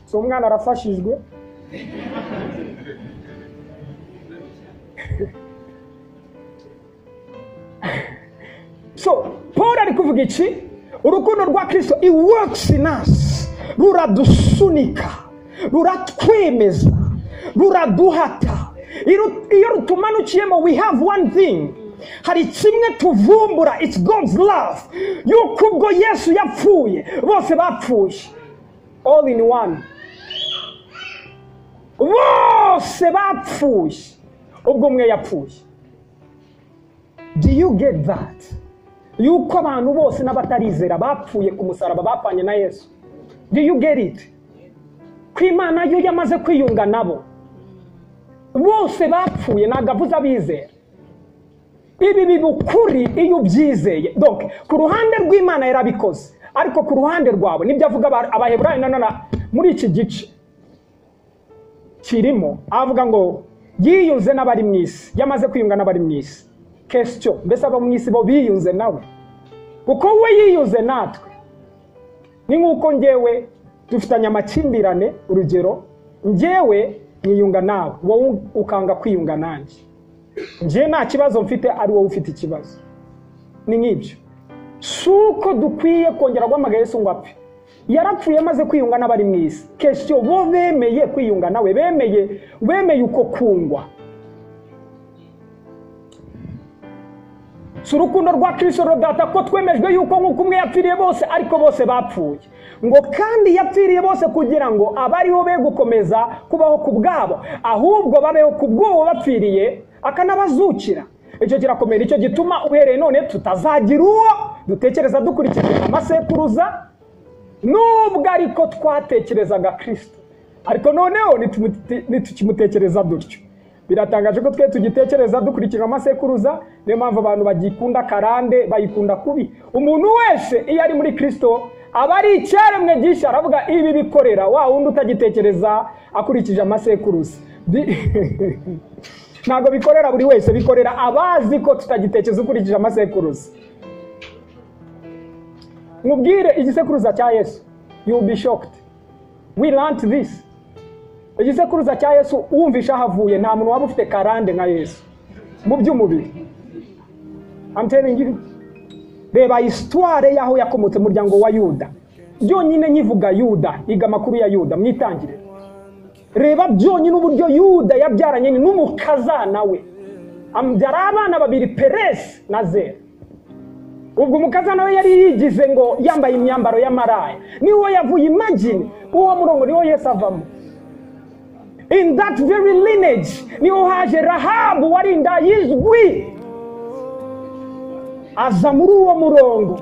So umwana arafashijwe. So Paul ari kuvuga iki? Urukundo rwa Kristo, it works in us. Ruradusunika, ruratwemeza, ruraduhata. Iyo rutumanukiyemo, we have one thing. Hari kimwe tuvumbura, it's God's love. Yuko ubwo Yesu yapfuye bose bapfuye. All in one. Bose bapfuye ubwo umwe yapfuye. Do you get that? Yuko abantu bose n'abatarizera bapfuye ku musaraba bapanye na Yesu. Do you get it? Kwimana yo yamaze kwiyunga nabo. bose bapfuye nagavuza bizera ibi bibukuri iyo ubyizeye. Donc ku ruhande rw'Imana yarabikoze, ariko ku ruhande rwawe nibyo avuga abaheburayo muri iki gice kirimo avuga ngo yiyunze n'abari mu isi, yamaze kwiyunga n'abari mu isi. Question, mbese abo mu isi bo biyunze nawe? Kuko we yiyunze natwe. Ni nk'uko njyewe dufitanye amakimbirane, urugero njyewe niyunga nawe, wowe ukanga kwiyunga nanjye. Njye nta kibazo mfite, ari wowe ufite ikibazo. Ni nk'ibyo. Suko dukwiye kongera guhamagara Yesu ngo apfe. Yarapfuye amaze kwiyunga n'abari mu isi. Question, bo bemeye kwiyunga nawe, bemeye uko kungwa. Surukundo rwa Kristo rodata ko twemejwe yuko nk'uko umwe yapfiriye bose ariko bose bapfuye, ngo kandi yapfiriye bose kugira ngo abariho be gukomeza kubaho ku bwabo, ahubwo babeho ku bw'uwo bapfiriye akanabazukira. Icyo kirakomera, icyo gituma uhereye none tutazagira uwo dutekereza dukurikije amasekuruza, nubwo ariko twatekerezaga Kristo, ariko noneho nitukimutekereza dutyo. Biratangaje ko twe tugitekereza dukurikije amasekuruza, niyo mpamvu abantu bagikunda karande, bayikunda kubi. Umuntu wese iyo ari muri Kristo aba ari icyaremwe gishya, aravuga ibi bikorera wa wundi utagitekereza akurikije amasekuruza. Ntago bikorera buri wese, bikorera abazi ko tutagitekereza ukurikije amasekuruza. Mubwire igisekuruza cya Yesu, you will be shocked. We learned this. Igisekuruza cya Yesu wumvisha havuye nta muntu waba ufite karande nka Yesu mu by'umubiri. I'm telling you. Reba histoire yaho yakomotse mu muryango wa Yuda. Byonyine nyivuga Yuda, iga makuru ya Yuda mwitangire. Reba byonyine uburyo Yuda yabyaranye n'umukazana we. Ambyara abana babiri, Perez na Zera. Ubwo umukazana we yari yigize ngo yambaye imyambaro y'amaraya. Niwo yavuye, imagine uwo murongo niwo Yesu avamo. In that very lineage niho haje Rahabu warinda yizwi, aza muri uwo murongo.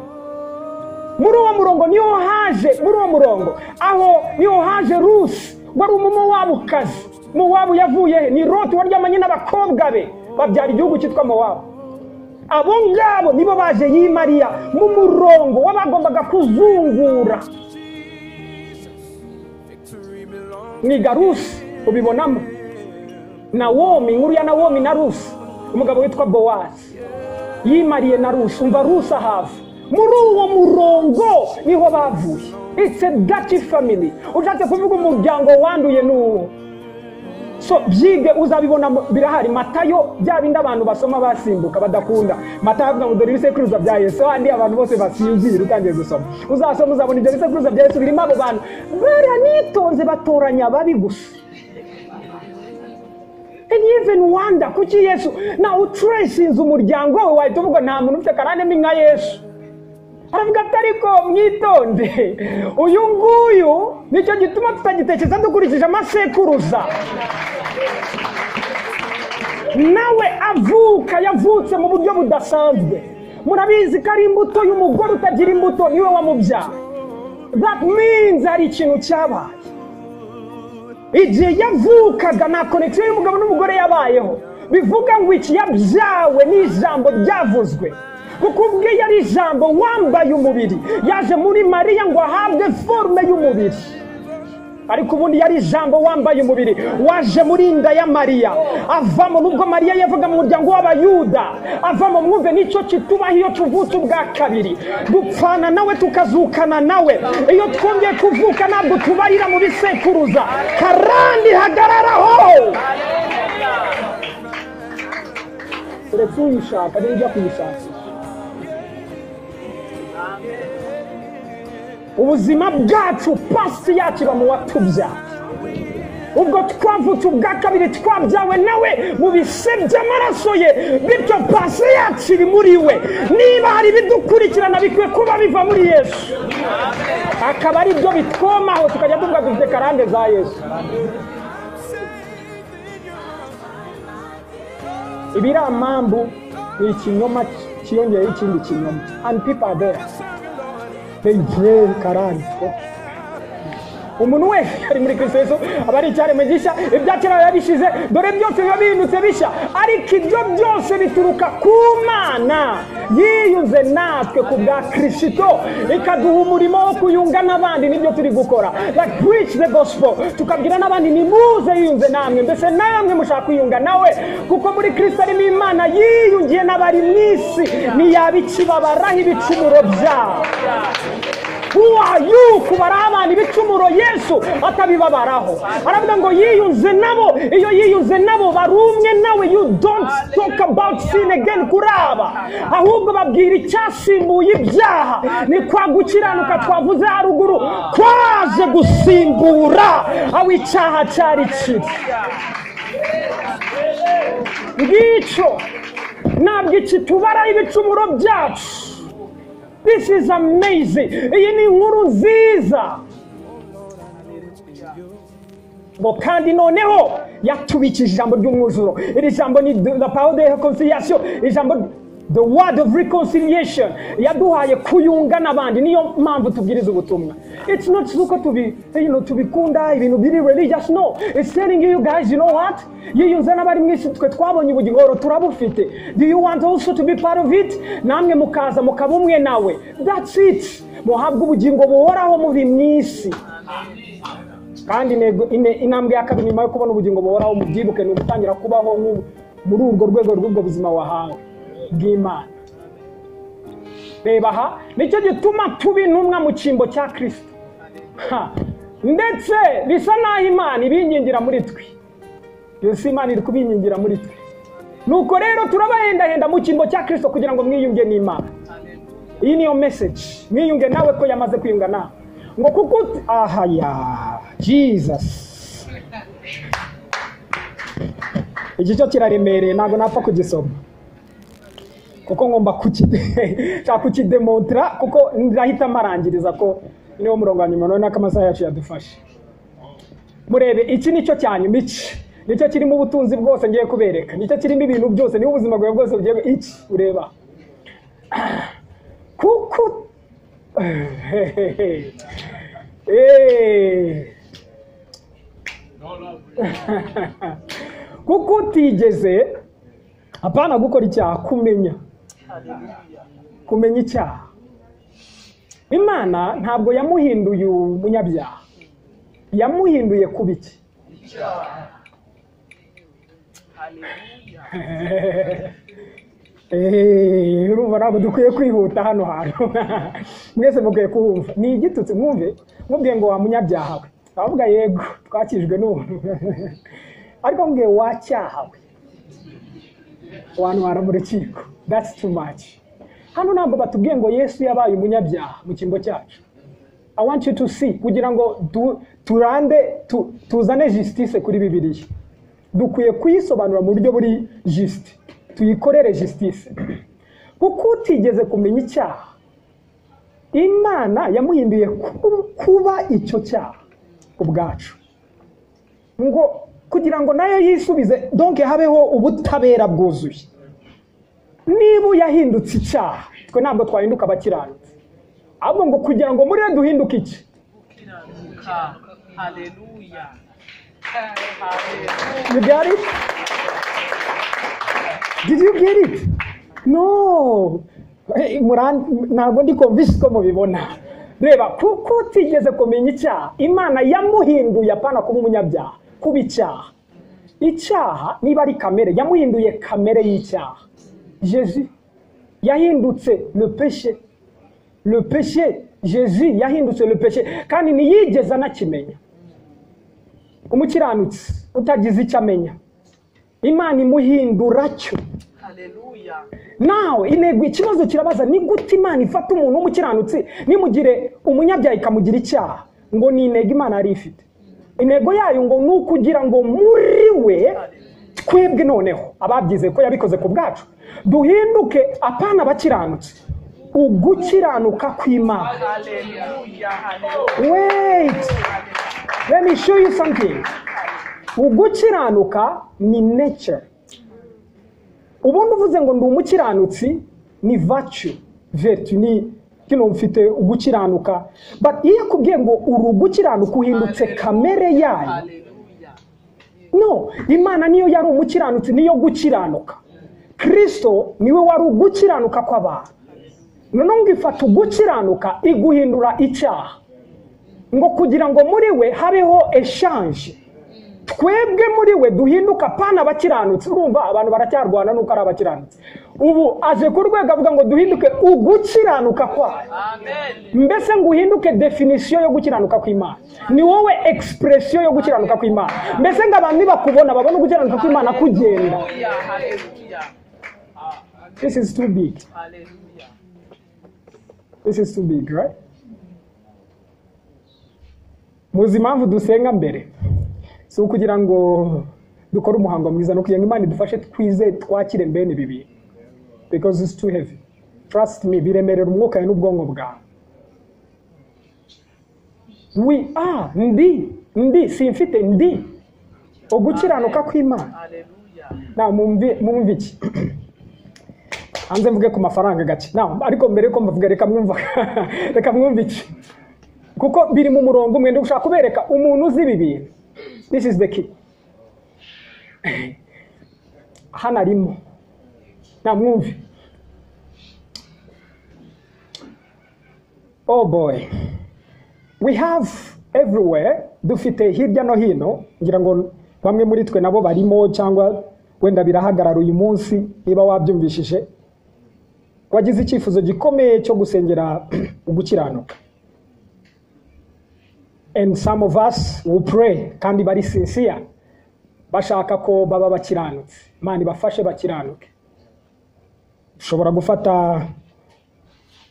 Muri uwo murongo niho haje, muri uwo murongo aho niho haje Rusi wari umumowabukazi. Mowabu yavuye ni Loti waryamanye n'abakobwa be babyara igihugu cyitwa Mowabu. Abo ngabo nibo baje yimariya mu murongo wabagombaga kuzungura. Ni Garusi ubibonamo. Nawomi, inkuru ya Nawomi na Rusi, umugabo witwa Bowazi yimariye na Rusi. Umva Rusi hafi muri uwo murongo niho bavuye. It's a dirty family. Ushatse kuvuga umuryango wanduye n'uwo. So byige uzabibona birahari. Matayo bya bindi abantu basoma basimbuka badakunda. Matayo avuga ngo dore ibisekuruza bya Yesu, andi abantu bose basinzira utangiye gusoma. Uzasoma uzabona ibyo bisekuruza bya Yesu birimo abo bantu baranitonze batoranya babi gusa. And even wonder kuki Yesu na utraces umuryango we wahita uvuga nta muntu ufite karande nka Yesu. Aravuga atariko mwitonde, uyu nguyu nicyo gituma tutagitekereza dukurikije amasekuruza. Nawe avuka yavutse mu buryo budasanzwe. Murabizi ko ari imbuto y'umugore utagira imbuto niwe wamubyara. That means ari ikintu cyabaye. Igihe yavukaga na connection y'umugabo n'umugore yabayeho, bivuga ngo iki yabyawe n'ijambo ryavuzwe. Kuko ubwe yari ijambo wambaye umubiri, yaje muri Mariya ngo ahabwe forme y'umubiri. Ariko ubundi yari ijambo wambaye umubiri, waje muri inda ya Mariya. Avamo nubwo Mariya yavuga mu muryango w'Abayuda, avamo mwumve nicyo kitubaho iyo tuvutse ubwa kabiri. Dupfana nawe tukazukana nawe. Iyo twongeye kuvuka ntabwo tubarira mu bisekuruza. Karandi hagararaho. Uretse uyishaka n'ijya kuyishaka. Ubuzima bwacu pasi yacu mu watubya. Ubwo twavutse ubwa kabiri twabyawe nawe mu bise by'amaraso ye, bityo pasi yacu iri muri we. Niba hari ibidukurikirana bikwiye kuba biva muri Yesu, akaba ari byo bitwomaho tukajya tuvuga dufite karande za Yesu. Ibiramambu ni ikinyoma kiyongeye ikindi kinyoma. And people are there. They pray karande. umuntu wese ari muri Kristo Yesu aba ari icyaremwe gishya, ibya kera yabishize dore byose biba bihindutse bishya. Ariko ibyo byose bituruka ku Mana yiyunze natwe ku bwa Kristo, ikaduha umurimo wo kuyunga n'abandi. Nibyo turi gukora, like preach the gospel, tukabwira n'abandi nimuze yiyunze namwe, mbese namwe mushaka kwiyunga nawe, kuko muri Kristo arimo Imana yiyungiye n'abari mu isi, ntiyabikibabaraho ibicumuro byabo. Who are you kubaraho abantu ibicumuro Yesu atabibabaraho? Aravuga ngo yiyunze nabo, iyo yiyunze nabo barumwe nawe. You don't talk about sin again kuraba, ahubwo babwira icyasimbuye ibyaha. Ni kwa gukiranuka twavuze haruguru kwaje gusimbura aho icyaha cyari kiri. Ngicyo ntabwo iki tubaraho ibicumuro byacu. This is amazing. Iyi ni inkuru nziza. Ngo kandi noneho yatubikije ijambo ry'umwuzuro. Iri jambo ni la parole de réconciliation, ijambo the word of reconciliation. Yaduhaye kuyunga n'abandi, niyo mpamvu tubwiriza ubutumwa. It's not suko tubikunda ibintu biri religious, no. It's telling you guys, you know what? Yiyunze n'abari mwisi twe twabonye ubugingo turabufite. Do you want also to be part of it? Namwe mukaza mukaba umwe nawe. That's it. Muhabwa ubugingo buhoraho muri mwisi. Kandi intambwe ya kabiri nyuma yo kubona ubugingo buhoraho mubyibuke ni ugutangira kubaho muri urwo rwego rw'ubwo buzima wahawe bw'Imana. Reba aha, nicyo gituma tuba intumwa mu cyimbo cya Kristo. Ndetse bisa naho Imana ibingingira muri twe. Yesu Imana iri kubingingira muri twe. Nuko rero turabahendahenda mu cyimbo cya Kristo kugira ngo mwiyunge n'Imana. Iyi niyo message. Mwiyunge nawe ko yamaze kwiyunga nawe. Ngo kuko ahaya Jesus. Iki cyo kiraremereye ntabwo napfa kugisoma. Kuko ngomba kukidemontra kuko ndahita marangiriza ko niwo murongo wa nyuma none akamasaha yacu yadufashe. Murebe iki nicyo cyanyuma iki. Nicyo kirimo ubutunzi bwose ngiye kubereka. Nicyo kirimo ibintu byose, niwo ubuzima bwawe bwose bugiye iki ureba. Kuko kuko utigeze apana gukora icyaha kumenya icyaha. Imana ntabwo yamuhinduye umunyabyaha, yamuhinduye kuba iki? Urumva ntabwo dukwiye kwihuta hano hantu. Mwese mukwiye kumva ni igitutsi. Mwumve mubwiye ngo wa munyabyaha we, avuga yego twakijwe n'ubuntu, ariko mubwiye wacyaha we wanwara mu rukiko. That's too much. Hano ntabwo batubwiye ngo Yesu yabaye umunyabyaha mu cyimbo cyacu. I want you to see kugira ngo tuzane justice kuri Bibiliya. Dukwiye kuyisobanura mu buryo buri juste, tuyikorere justice. Kuko utigeze kumenya icyaha, Imana yamuhinduye kuba icyo cyaha ubwacu, ngo kugira ngo nayo yisubize, donc habeho ubutabera bwuzuye. Niba yahindutse icyaha, twe ntabwo twahinduka abakiranutsi, ahubwo ngo kugira ngo muri duhinduke iki? Hallelujah. You got it? Did you get it? No. Ntabwo ndi convinced ko mubibona. Reba, kuko utigeze kumenya icyaha, Imana yamuhinduye apana kuba umunyabyaha, kuba icyaha. Icyaha niba ari kamere, yamuhinduye kamere y'icyaha. Jésus yahindutse le péché. Le péché, Jésus yahindutse le péché, kandi ntiyigeze anakimenya. Umukiranutsi utagize icyo amenya, Imana imuhindura cyo. Hallelujah. Nawe intego ikibazo kirabaza, ni gute Imana ifata umuntu w'umukiranutsi nimugire umunyabyaha ikamugira icyaha? Ngo ni intego Imana ari ifite. Intego yayo ngo nukugira ngo muri we twebwe noneho ababyize ko yabikoze ku bwacu duhinduke apana abakiranutsi, ugukiranuka kw'Imana. Wait, let me show you something. Ugukiranuka ni nature. Ubundi uvuze ngo ndi umukiranutsi ni virtue, ni kino mfite ugukiranuka, but iyo akubwiye ngo urugukiranuka uhindutse kamere yayo. No, Imana niyo yari umukiranutsi, niyo gukiranuka. Kristo niwe wari ugukiranuka kw'abantu. None ngo ifata ugukiranuka iguhindura icyaha, ngo kugira ngo muri we habeho exchange, twebwe muri we duhinduka pana abakiranutsi. Urumva abantu baracyarwana nuko ari abakiranutsi. Ubu aje ku rwego avuga ngo duhinduke ugukiranuka kwayo. Mbese ngo uhinduke definition yo gukiranuka kw'Imana, ni wowe expression yo gukiranuka kw'Imana. Mbese ngo abantu bakubona babona gukiranuka kw'Imana kugenda. This is too big. This is too big, right? Muzi impamvu dusenga mbere, si ukugira ngo dukore umuhango mwiza, no kugira ngo Imana idufashe twize twakire mbene bibi, because it's too heavy. Trust me, biremerera umwuka n'ubwonko bwawe. We are ndi simfite ndi ugukiranuka kw'Imana. Na mumvi iki hanze mvuge ku mafaranga gake. Na ariko mbere ko mvuga reka mwumva iki, kuko biri mu murongo umwe. Ndashaka kubereka umuntu uzi ibi bintu. This is the key. Hano arimo. Na mwumvi. Oh boy. We have everywhere, dufite hirya no hino, ngira ngo bamwe muri twe nabo barimo cyangwa wenda birahagarara uyu munsi. Niba wabyumvishije, wagize icyifuzo gikomeye cyo gusengera ugukiranuka. And some of us will pray kandi bari sincere, bashaka ko baba bakiranutse, Imana ibafashe bakiranuke. Ushobora gufata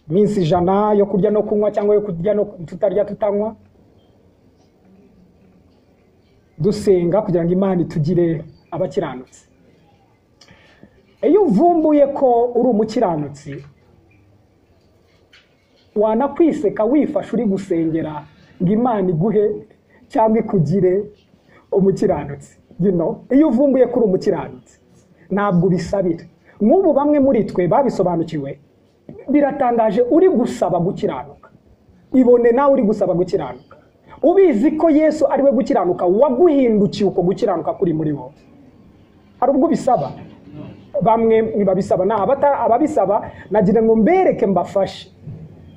minsi 100 yo kurya no kunywa, cyangwa yo kurya no tutarya tutanywa, dusenga kugira ngo Imana itugire abakiranutse. Iyo uvumbuye ko uri umukiranutsi, wanakwiseka wifasha uri gusengera ngo Imana iguhe cyangwa ikugire umukiranutsi. You know, iyo uvumbuye ko uri umukiranutsi ntabwo bisabira. Nk'ubu bamwe muri twe babisobanukiwe, biratangaje uri gusaba gukiranuka. Ibone nawe uri gusaba gukiranuka, ubizi ko Yesu ari we gukiranuka, waguhindukiye uko gukiranuka kuri muri wowe. Hari ubwo bisaba, bamwe ntibabisaba. Na ababisaba nagira ngo mbereke mbafashe,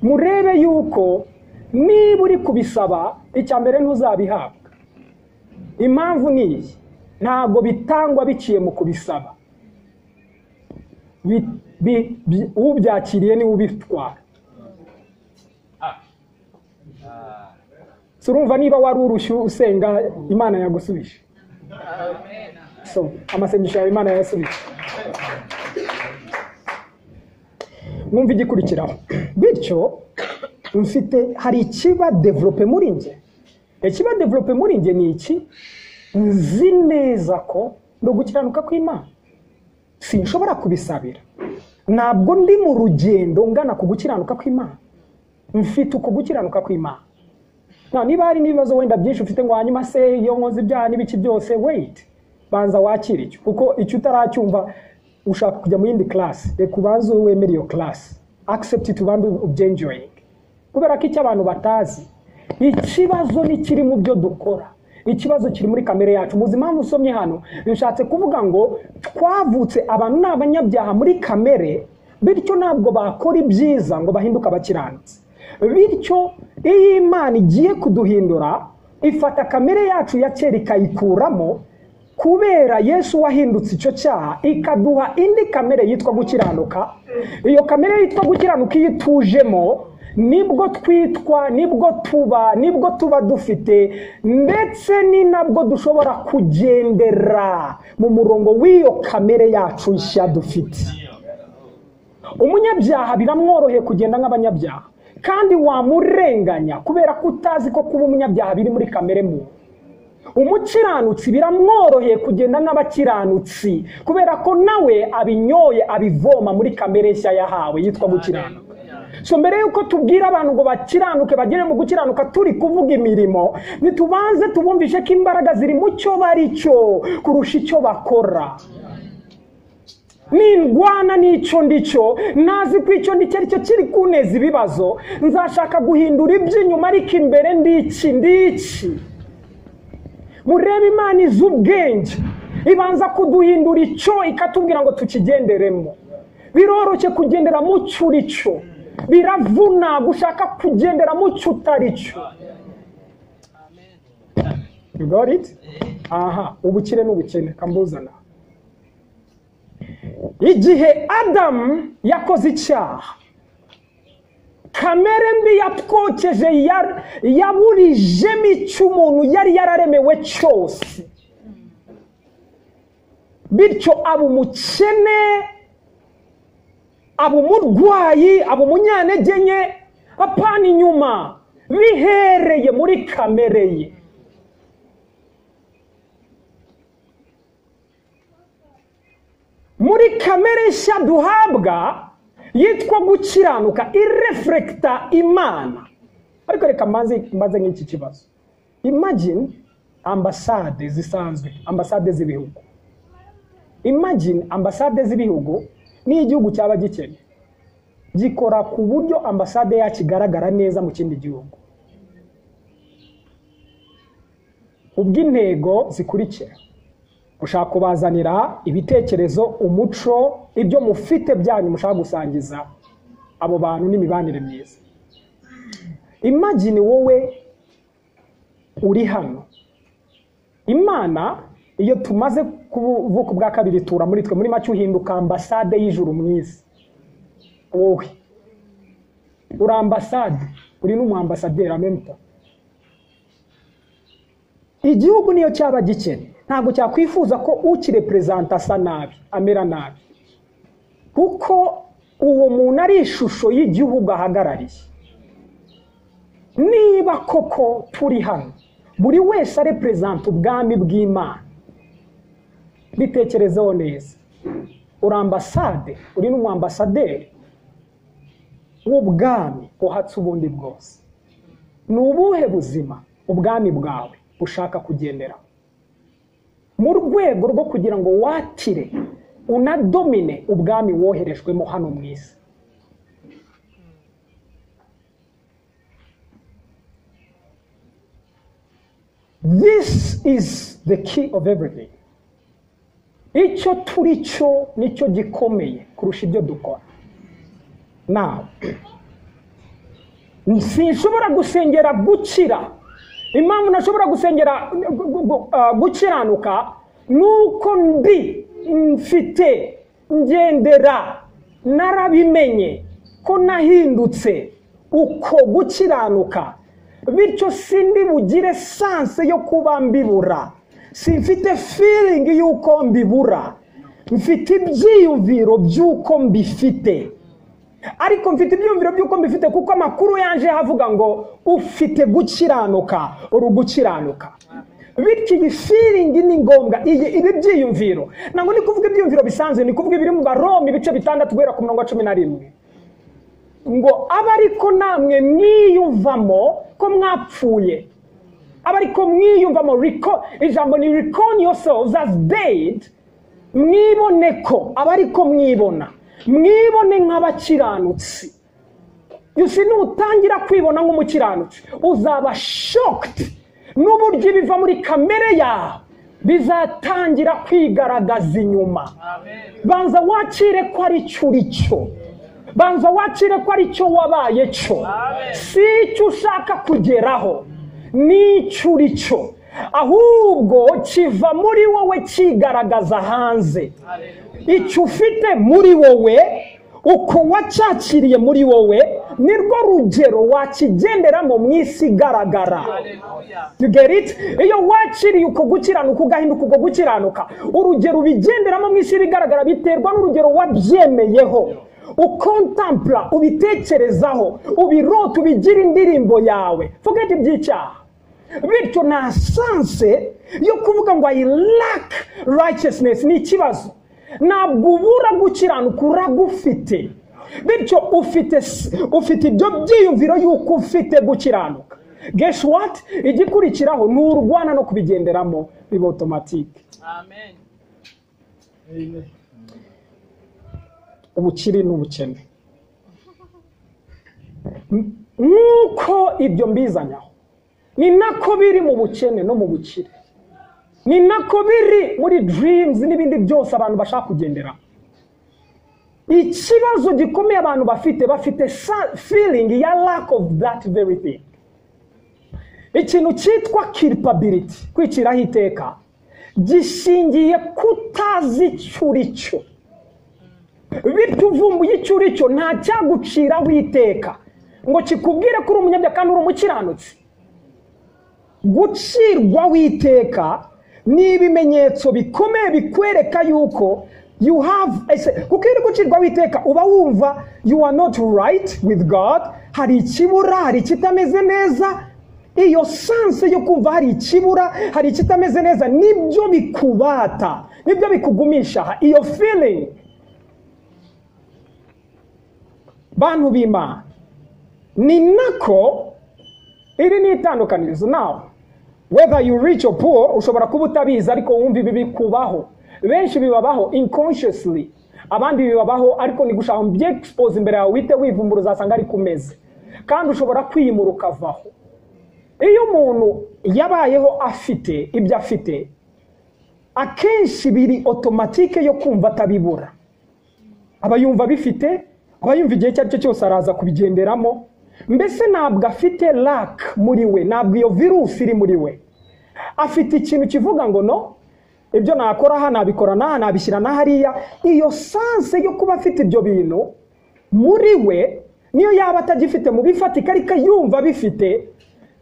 murebe yuko niba uri kubisaba icya mbere ntuzabihabwa. Impamvu ni ntabwo bitangwa biciye mu kubisaba, ubyakiriye ni ubitwara. Surumva niba wari urushu usenga, Imana yagusubije. So amasengesho yawe Imana yasubije. Mwumva igikurikiraho. Bityo mfite hari ikiba develope muri nje. Ikiba develope muri nje ni iki? Nzi neza ko ndo gukiranuka kw'Imana sinshobora kubisabira. Ntabwo ndi mu rugendo ngana ku gukiranuka kw'Imana, mfite uko gukiranuka kw'Imana. Niba hari n'ibibazo wenda byinshi ufite ngo hanyuma se iyo nkoze ibyaha n'ibiki byose, wait, banza wakire icyo, kuko icyo utaracyumva ushaka kujya mu yindi class. Reka ubanze wemere iyo class, accept it, ubandi ubyenjoying. Kubera ko icyo abantu batazi, ikibazo ni kiri mu byo dukora, ikibazo kiri muri kamere yacu. Muzima musomye hano, nishatse kuvuga ngo twavutse abantu n'abanyabyaha muri kamere, bityo ntabwo bakora ibyiza ngo bahinduka abakiranutsi. Bityo iyo Imana igiye kuduhindura, ifata kamere yacu ya kera ikayikuramo, kubera Yesu wahindutse icyo cyaha, ikaduha indi kamere yitwa gukiranuka. Iyo kamere yitwa gukiranuka iyo itujemo, nibwo twitwa, nibwo tuba dufite, ndetse ni nabwo dushobora kugendera mu murongo w'iyo kamere yacu nshya dufite. Umunyabyaha biramworoheye kugenda nk'abanyabyaha, kandi wamurenganya kubera ko utazi ko kuba umunyabyaha biri muri kamere muntu. Umukiranutsi biramworoheye kugenda nk'abakiranutsi kubera ko nawe abinyoye, abivoma muri kamere nshya yahawe yitwa gukiranuka. So mbere yuko tubwira abantu ngo bakiranuke bagere mu gukiranuka turi kuvuga imirimo, nitubanze tubumvishe ko imbaraga ziri mu cyo bari cyo kurusha icyo bakora. nindwana n'icyo ndicyo nazi ko icyo ndicyo aricyo kiri kuneza ibibazo, nzashaka guhindura iby'inyuma ariko imbere ndiki. Murebe Imana izi ubwenge, ibanza kuduhindura icyo ikatubwira ngo tukigenderemo. Biroroshye kugendera mu cyo uricyo, biravuna gushaka kugendera mu cyo utaricyo. You got it? Aha, ubukire n'ubukene kambuzana. Igihe Adamu yakoze icyaha, kamere mbi yatwokeje yaburijemo icyo umuntu yari yararemewe cyose, bityo aba umukene, aba umurwayi, aba umunyantege nke, apana inyuma, bihereye muri kamere ye. Muri kamere nshya duhabwa yitwa gukiranuka, ireflecta Imana. Ariko reka mbaze nk'iki kibazo. Imagine ambasade zisanzwe, ambasade z'ibihugu. Imagine ambasade z'ibihugu ni igihugu cyaba gikene, gikora ku buryo ambasade yacu igaragara neza mu kindi gihugu. Ubw'intego zikurikira: ushaka kubazanira ibitekerezo, umuco, ibyo mufite byanyu mushaka gusangiza abo bantu n'imibanire myiza. Imagine wowe uri hano, Imana iyo tumaze kuvuka bwa kabiri tura muri twe, muri make uhinduka ambasade y'ijuru mu isi. Wowe uri ambasade, uri n'umuambasaderi amenta. Igihugu niyo cyaba gikene, ntabwo cyakwifuza ko ukirepresenta asa nabi, amera nabi, kuko uwo muntu ari ishusho y'igihugu ahagarariye. Niba koko turi hano buri wese arepresenta ubwami bw'Imana, bitekerezeho neza. Uri ambasade, uri n'umuambasaderi w'ubwami uhatse ubundi bwose. Ni ubuhe buzima ubwami bwawe ushaka kugendera mu rwego rwo kugira ngo watire unadomine ubwami woherejwemo hano mu isi? This is the key of everything. Icyo turi cyo nicyo gikomeye kurusha ibyo dukora. Now, sinshobora gusengera gukira. Impamvu nashobora gusengera gukiranuka nuko mfite ngendera, narabimenye ko nahindutse uko gukiranuka, bityo sindi bugire sanse yo kuba mbibura. Simfite feeling yuko mbibura, mfite ibyiyumviro by'uko mbifite. Ariko mfite ibyumviro by'uko mbifite kuko amakuru yanje havuga ngo ufite gukiranuka, uri gukiranuka. Bityo iyi feeling ni ngombwa, ibi byiyumviro. Nango ni kuvuga ibyumviro bisanzwe, ni kuvuga ibiri mu Baroma ibice 6 guhera ku 11. Ngo abariko namwe mwiyumvamo ko mwapfuye, abariko mwiyumvamo, ijambo ni reckon yourselves as dead, mwiboneko, abariko mwibona, mwibone nk'abakiranutsi. Nutangira kwibona nk'umukiranutsi, uzaba shocked n'uburyo biva muri kamere yawe bizatangira kwigaragaza inyuma. Banza wakire ko ari cyo uricyo, banza wakire ko ari cyo wabaye cyo, si icyo ushaka kugeraho, ni cyo uricyo, ahubwo kiva muri wowe kigaragaza hanze. Icyo ufite muri wowe, uko wacyakiriye muri wowe, nirwo rugero wakigenderamo mu isi igaragara. You get it? Iyo wakiriye uko gukiranuka ugahinduka uko gukiranuka, urugero ubigenderamo mu isi bigaragara biterwa n'urugero wabyemeyeho. Ukontempla, ubitekerezaho, ubirota, ubigira indirimbo yawe. Forget iby'icyaha. Bityo nta sanse yo kuvuga ngo I lack righteousness ni ikibazo. Ntabwo ubura gukiranuka, uragufite. Bityo ufite ibyo byiyumviro yuko ufite gukiranuka. Guess what? Igikurikiraho ni urwana no kubigenderamo, biba automatique. Amen. ubukire n'ubukene. Nuko ibyo mbizanyaho ni nako biri mu bukene no mu bukire, ni nako biri muri dreams n'ibindi byose abantu bashaka kugendera. Ikibazo gikomeye abantu bafite feeling ya lack of that very thing. Ikintu cyitwa culpability, kwiciraho iteka, gishingiye kutazi icyo uri cyo. Bityo uvumbuye icyo uri cyo nta cyaguciraho iteka ngo kikubwire ko uri umunyabyaha kandi uri umukiranutsi. Gucirwaho iteka ni ibimenyetso bikomeye bikwereka yuko you have kuko iri gucirwaho iteka uba wumva you are not right with God, hari ikibura, hari ikitameze neza. Iyo sense yo kumva hari ikibura, hari ikitameze neza, nibyo bikubata, nibyo bikugumisha iyo feeling. Bantu b'Imana, ni nako iri ni itandukanirizo. Now whether you rich or poor, ushobora kuba utabizi ariko wumva ibi bikubaho. Benshi bibabaho unconsciously, abandi bibabaho ariko ni gushaka mbye expose imbere yawe wite wivumbura uzasanga ari kumeze, kandi ushobora kwiyimura ukavaho. Iyo umuntu yabayeho afite ibyo afite, akenshi biri automatique yo kumva atabibura. Abayumva bifite, abayumva igihe cyacyo cyose araza kubigenderamo. Mbese ntabwo afite lack muri we, ntabwo iyo virus iri muri we. Afite ikintu kivuga ngo no, ibyo nakora hano nabikora na nabishyira na hariya. Iyo sense yo kuba afite ibyo bintu muri we, niyo yaba atagifite mu bifatika ariko yumva bifite,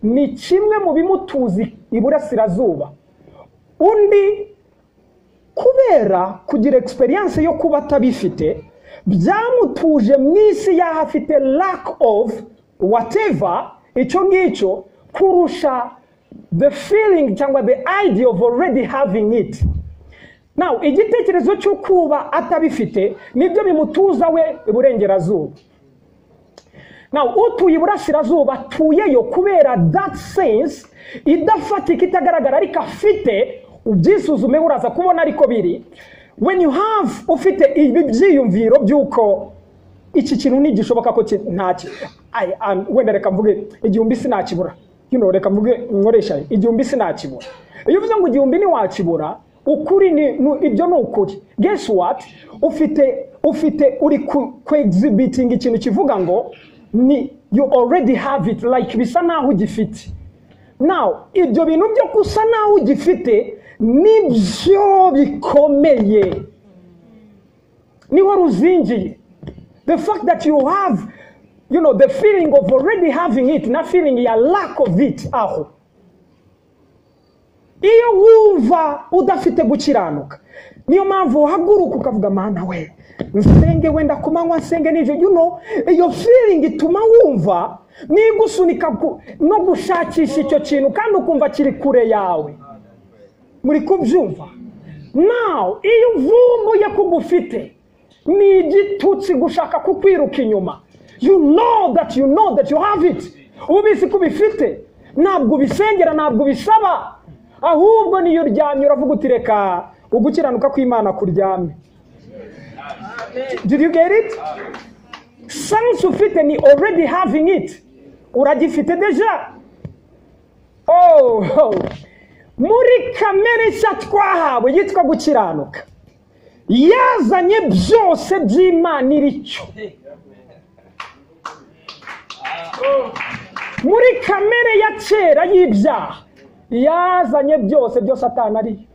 ni kimwe mu bimutuzi iburasirazuba. Undi kubera kugira experience yo kuba atabifite, byamutuje mu isi yaho afite lack of whatever icyo ngicyo kurusha the feeling cyangwa the idea of already having it. Now igitekerezo cyo kuba atabifite nibyo bimutuza we iburengerazuba. Now utuye iburasirazuba tuyeyo kubera that sense idafatika itagaragara ariko afite, ubyisuzume uraza kubona ariko biri. When you have ufite ibi byiyumviro byuko iki kintu ntigishoboka ko ntaki, wenda reka mvuge igihumbi sinakibura, reka mvuge nkoresha igihumbi sinakibura. Iyo uvuze ngo igihumbi ni wakibura, ukuri ni ibyo ni ukuri. Guess what? Ufite uri ku-exhibiting ikintu kivuga ngo ni you already have it, like bisa naho ugifite. Now ibyo bintu byo kusa naho ugifite nibyo bikomeye, niho ruzingiye. The fact that you have, the feeling of already having it, na feeling ya lack of it aho. Iyo wumva udafite gukiranuka, niyo mpamvu uhaguruka ukavuga Mana we, nsenge wenda kumanywa nsenge nijoro. Iyo feeling ituma wumva nigusunika no gushakisha icyo kintu kandi ukumva kiri kure yawe. Muri kubyumva? Now iyo uvumbuye kugufite, ni igitutsi gushaka kukwiruka inyuma. You know that you have it. Ubizi kubifite, ntabwo bisengera, ntabwo bisaba, ahubwo niyo uryamye uravuga uti reka ugukiranuka kw'Imana kuryame. Did you get it? Sense ufite ni already having it, uragifite deja. Muri kamere nshya twahawe yitwa gukiranuka, yazanye byose by'Imana iricyo. Muri kamere ya kera y'ibyaha yazanye byose Satani ari,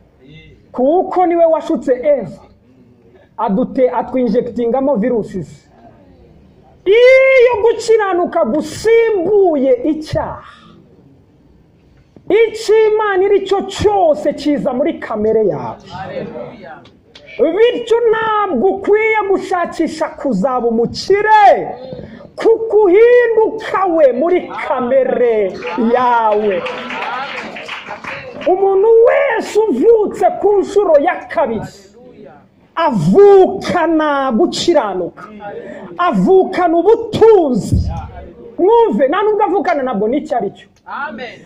kuko niwe washutse Eva atwinjectingamo viruses. Iyo gukiranuka gusimbuye icyaha, icy'Imana iricyo cyose kiza muri kamere yawe. Bityo ntabwo ukwiye gushakisha kuzaba umukire, kuko uhinduka we muri kamere yawe. Umuntu wese uvutse ku nshuro ya kabiri avukana gukiranuka, avukana ubutunzi. Mwumve, nta nubwo avukana nabwo n'icyo ari cyo. Amen.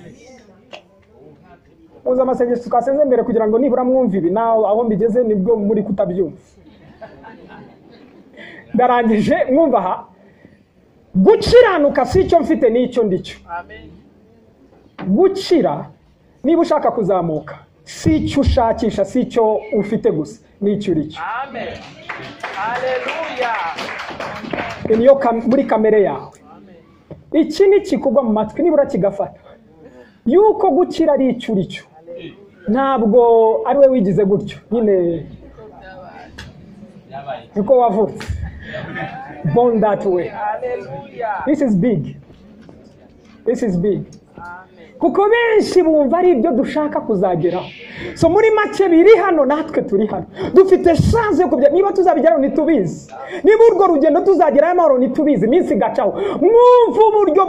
Muza amasengesho twasenze mbere kugira ngo nibura mwumve ibi, naho aho mbigeze nibwo muri kutabyumva. ndarangije mwumva aha gukiranuka si icyo mfite n'icyo ndicyo. Gukira niba ushaka kuzamuka si icyo ushakisha, si icyo ufite gusa, n'icyo uricyo. Amen. Haleluya. Niyo muri kamere yawe. Iki ni kikugwa mu matwi nibura kigafata yuko gukira ari icyo uricyo, ntabwo ari we wigize gutyo nyine niko wavutse. Born that way. Haleluya. This is big. This is big. Kuko benshi bumva ari ibyo dushaka kuzageraho. So muri make biri hano natwe turi hano. Dufite chance yo kubya niba tuzabigeraho nitubizi. Niba urwo rugendo tuzageraho amahoro nitubizi iminsi gacaho. Mwumva uburyo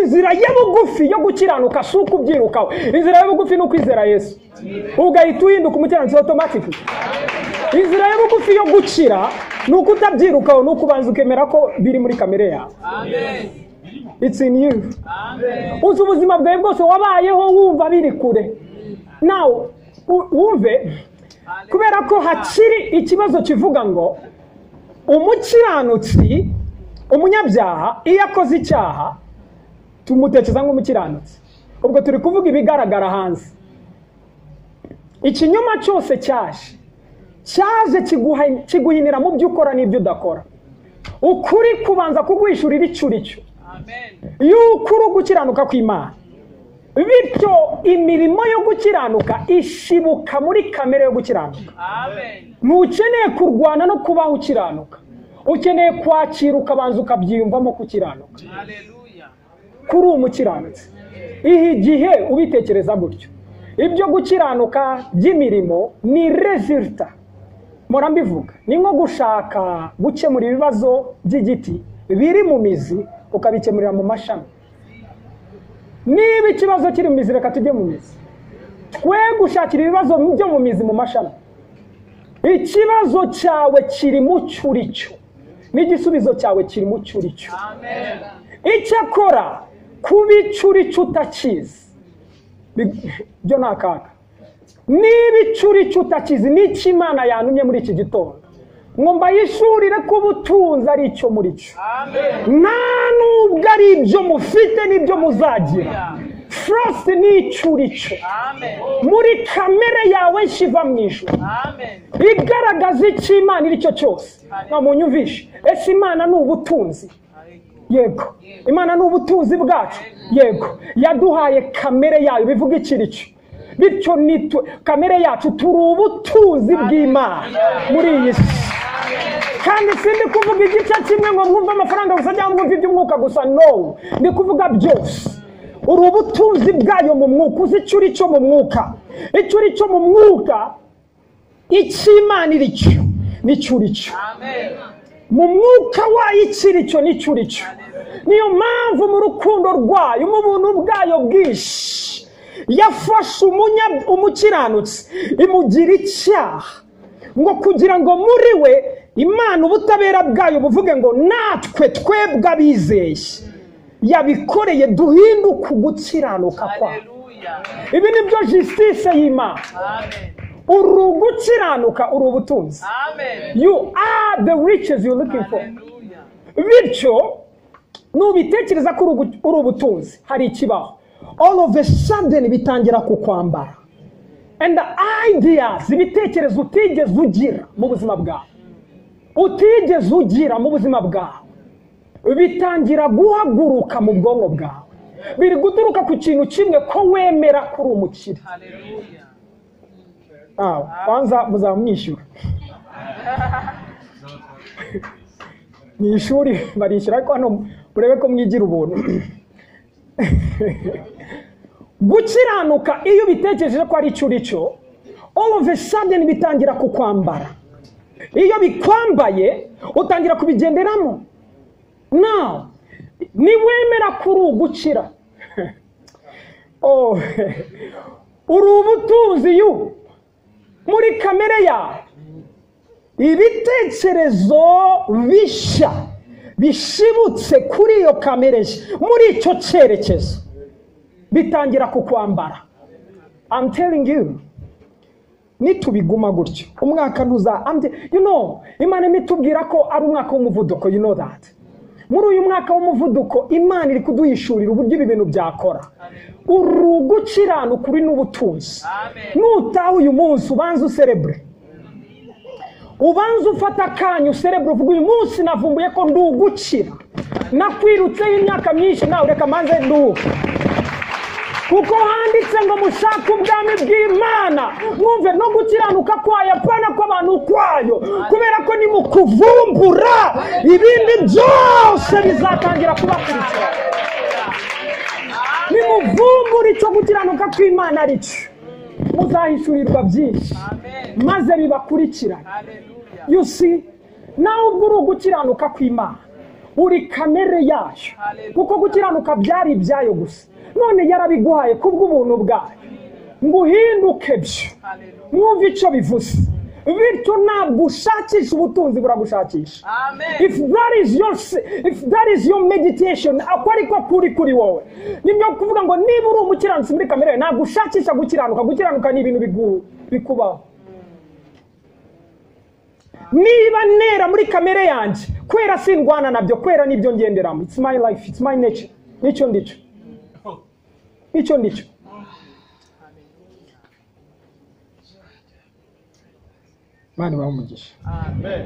inzira y'ubugufi yo gukiranuka suko ubyirukaho. Inzira y'ubugufi no kwizera Yesu. Ugahita uhinduka umukiranutsi automatically. Inzira y'ubugufi yo gukira nuko utabyirukaho nuko ubanza ukemera ko biri muri kamere yawe. Amen. It's in you. Amen. Uzi ubuzima bwawe bwose wabayeho wumva biri kure. Now wumve kubera ko hakiri ikibazo kivuga ngo umukiranutsi umunyabyaha iyo akoze icyaha tumutekereza nk'umukiranutsi. Ubwo turi kuvuga ibigaragara hanze. Ikinyoma cyose cyaje kiguhinira mu byo ukora n'ibyo udakora. Ukuri kubanza kuguhishurira icyo uricyo. Yuko uri gukiranuka kw'Imana, bityo imirimo yo gukiranuka ishibuka muri kamere yo gukiranuka. Ntukeneye kurwana no kubaho ukiranuka, ukeneye kwakira ukabanza ukabyiyumvamo gukiranuka. Kuri umukiranutsi ihi gihe ubitekereza gutyo, ibyo gukiranuka by'imirimo ni resulta. Mora mbivuga ni nko gushaka gukemura ibibazo by'igiti biri mu mizi ukabikemurira mu mashami. Niba ikibazo kiri mu mizi reka tujye mu mizi, twe gushakira ibibazo byo mu mizi mu mashami. Ikibazo cyawe kiri mu cyuricyo n'igisubizo cyawe kiri mu cyuricyo. Icyakora kubicuricyo utakizi byo nakaga. Niba icuricyo utakizi n'icyo Imana yantumye muri iki gitondo ngo mbayishurire ko ubutunzi ari icyo muri cyo. Nta nubwo ari ibyo mufite n'ibyo muzagira. Frost ni icuricyo muri kamere yawe nshiva mu ijuru, igaragaza icyo Imana iri cyo cyose. Namunyumvishe ese Imana ni ubutunzi? Yego. Imana ni ubutunzi bwacu? Yego. Yaduhaye kamere yayo bivuga ikiricyo, bityo nitwe kamere yacu turi ubutunzi bw'Imana muri iyi si. Kandi sindi kuvuga igice kimwe ngo mwumve amafaranga gusa cyangwa mwumve iby'umwuka gusa, no, ndi kuvuga byose. Uri ubutunzi bwayo mu mwuka. Uzi icyo uri cyo mu mwuka, icyo uri cyo mu mwuka, icyo Imana iri cyo n'icyo uri cyo. Mu mwuka wayo ikiri cyo n'icyo uri cyo. Niyo mpamvu mu rukundo rwayo mu buntu bwayo bwinshi yafashe umukiranutsi imugira icyaha ngo kugira ngo muri we Imana ubutabera bwayo buvuge ngo natwe twebwe abizeye yabikoreye duhinduka gukiranuka kwayo. Ibi ni byo justice y'Imana. Uri gukiranuka, uri ubutunzi. You are the riches you're looking for. Bityo nubitekereza ko uri ubutunzi hari ikibaho, all of a sudden bitangira kukwambara. And the ideas, ibitekerezo utigeze ugira mu buzima bwawe, utigeze ugira mu buzima bwawe, bitangira guhaguruka mu bwonko bwawe. Biri guturuka ku kintu kimwe, ko wemera kuri umukire. Kwanza muzamwishyura. Ni ishuri barishyura ariko hano urebe ko mwigira ubuntu. Gukiranuka iyo bitekereje ko ari icyo uri cyo, all of a sudden bitangira kukwambara. Iyo bikwambaye utangira kubigenderamo. Now niwemera kuri ugukira, uri ubutunzi muri kamere yawe. Ibitekerezo bishya bishibutse kuri iyo kamere muri icyo cyerekezo bitangira kukwambara. I'm telling you, nitubiguma gutyo umwaka ntuzambye Imana imitubwira ko ari umwaka w'umuvuduko, you know that. Muri uyu mwaka w'umuvuduko Imana iri kuduhishurira uburyo ibi bintu byakora. Urugukiranuka uri n'ubutunzi. Nutaha uyu munsi ubanza userebre, ubanza ufata akanyu userebre uvuga uyu munsi navumbuye ko ndugukira, nakwirutseho imyaka myinshi nawe reka manze nduka, kuko handitse ngo mushake ubwami bw'Imana mwumve no gukiranuka kwayo apana kw'abantu kwayo, kubera ko nimukuvumbura ibindi byose bizatangira kubakurikira. Nimuvumbura icyo gukiranuka kw'Imana ari cyo muzahishurirwa byinshi maze bibakurikira. You see, nawe ubwo uri ugukiranuka kw'Imana uri kamere yayo, kuko gukiranuka byari ibyayo gusa, none yarabiguhaye kubw'ubuntu bwayo ngo uhinduke byo. Mwumve icyo bivuze, bityo ntabwo ushakisha ubutunzi buragushakisha. If that is your meditation, ako ariko kuri wowe, nibyo kuvuga ngo niba uri umukiranutsi muri kamere yawe ntabwo ushakisha gukiranuka. Gukiranuka ni ibintu bikubaho. Niba nera muri kamere yanjye kwera sindwana nabyo, kwera nibyo ngenderamo. It's my life, it's my nature. Nicyo ndicho. Mani wa umugisha. Amen.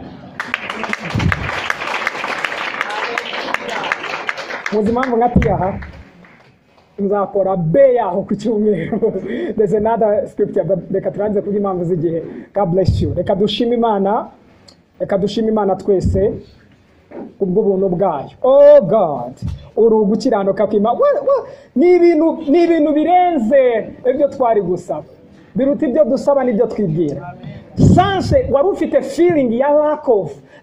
Muzima ngatiyaha nzakora be yaho ku cyumweru. There's another scripture but reka turanze kuri impamvu z'igihe. God bless you. Reka dushime Imana twese ubw'ubuntu bwayo. Oh God, urugukiranuka kw'Imana ni ibintu birenze ibyo twari gusaba, biruta ibyo dusaba n'ibyo twibwira. Sanse wari ufite feeling ya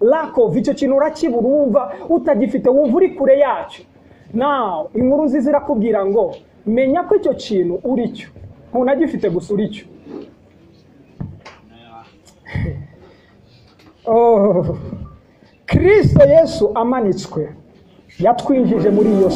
lack of icyo kintu urakibura, wumva utagifite, wumva uri kure yacyo. Now inkuru nziza irakubwira ngo menya ko icyo kintu uri cyo, ntunagifite gusa uri cyo. Kristo Yesu amanitswe yatwinjije muri iyo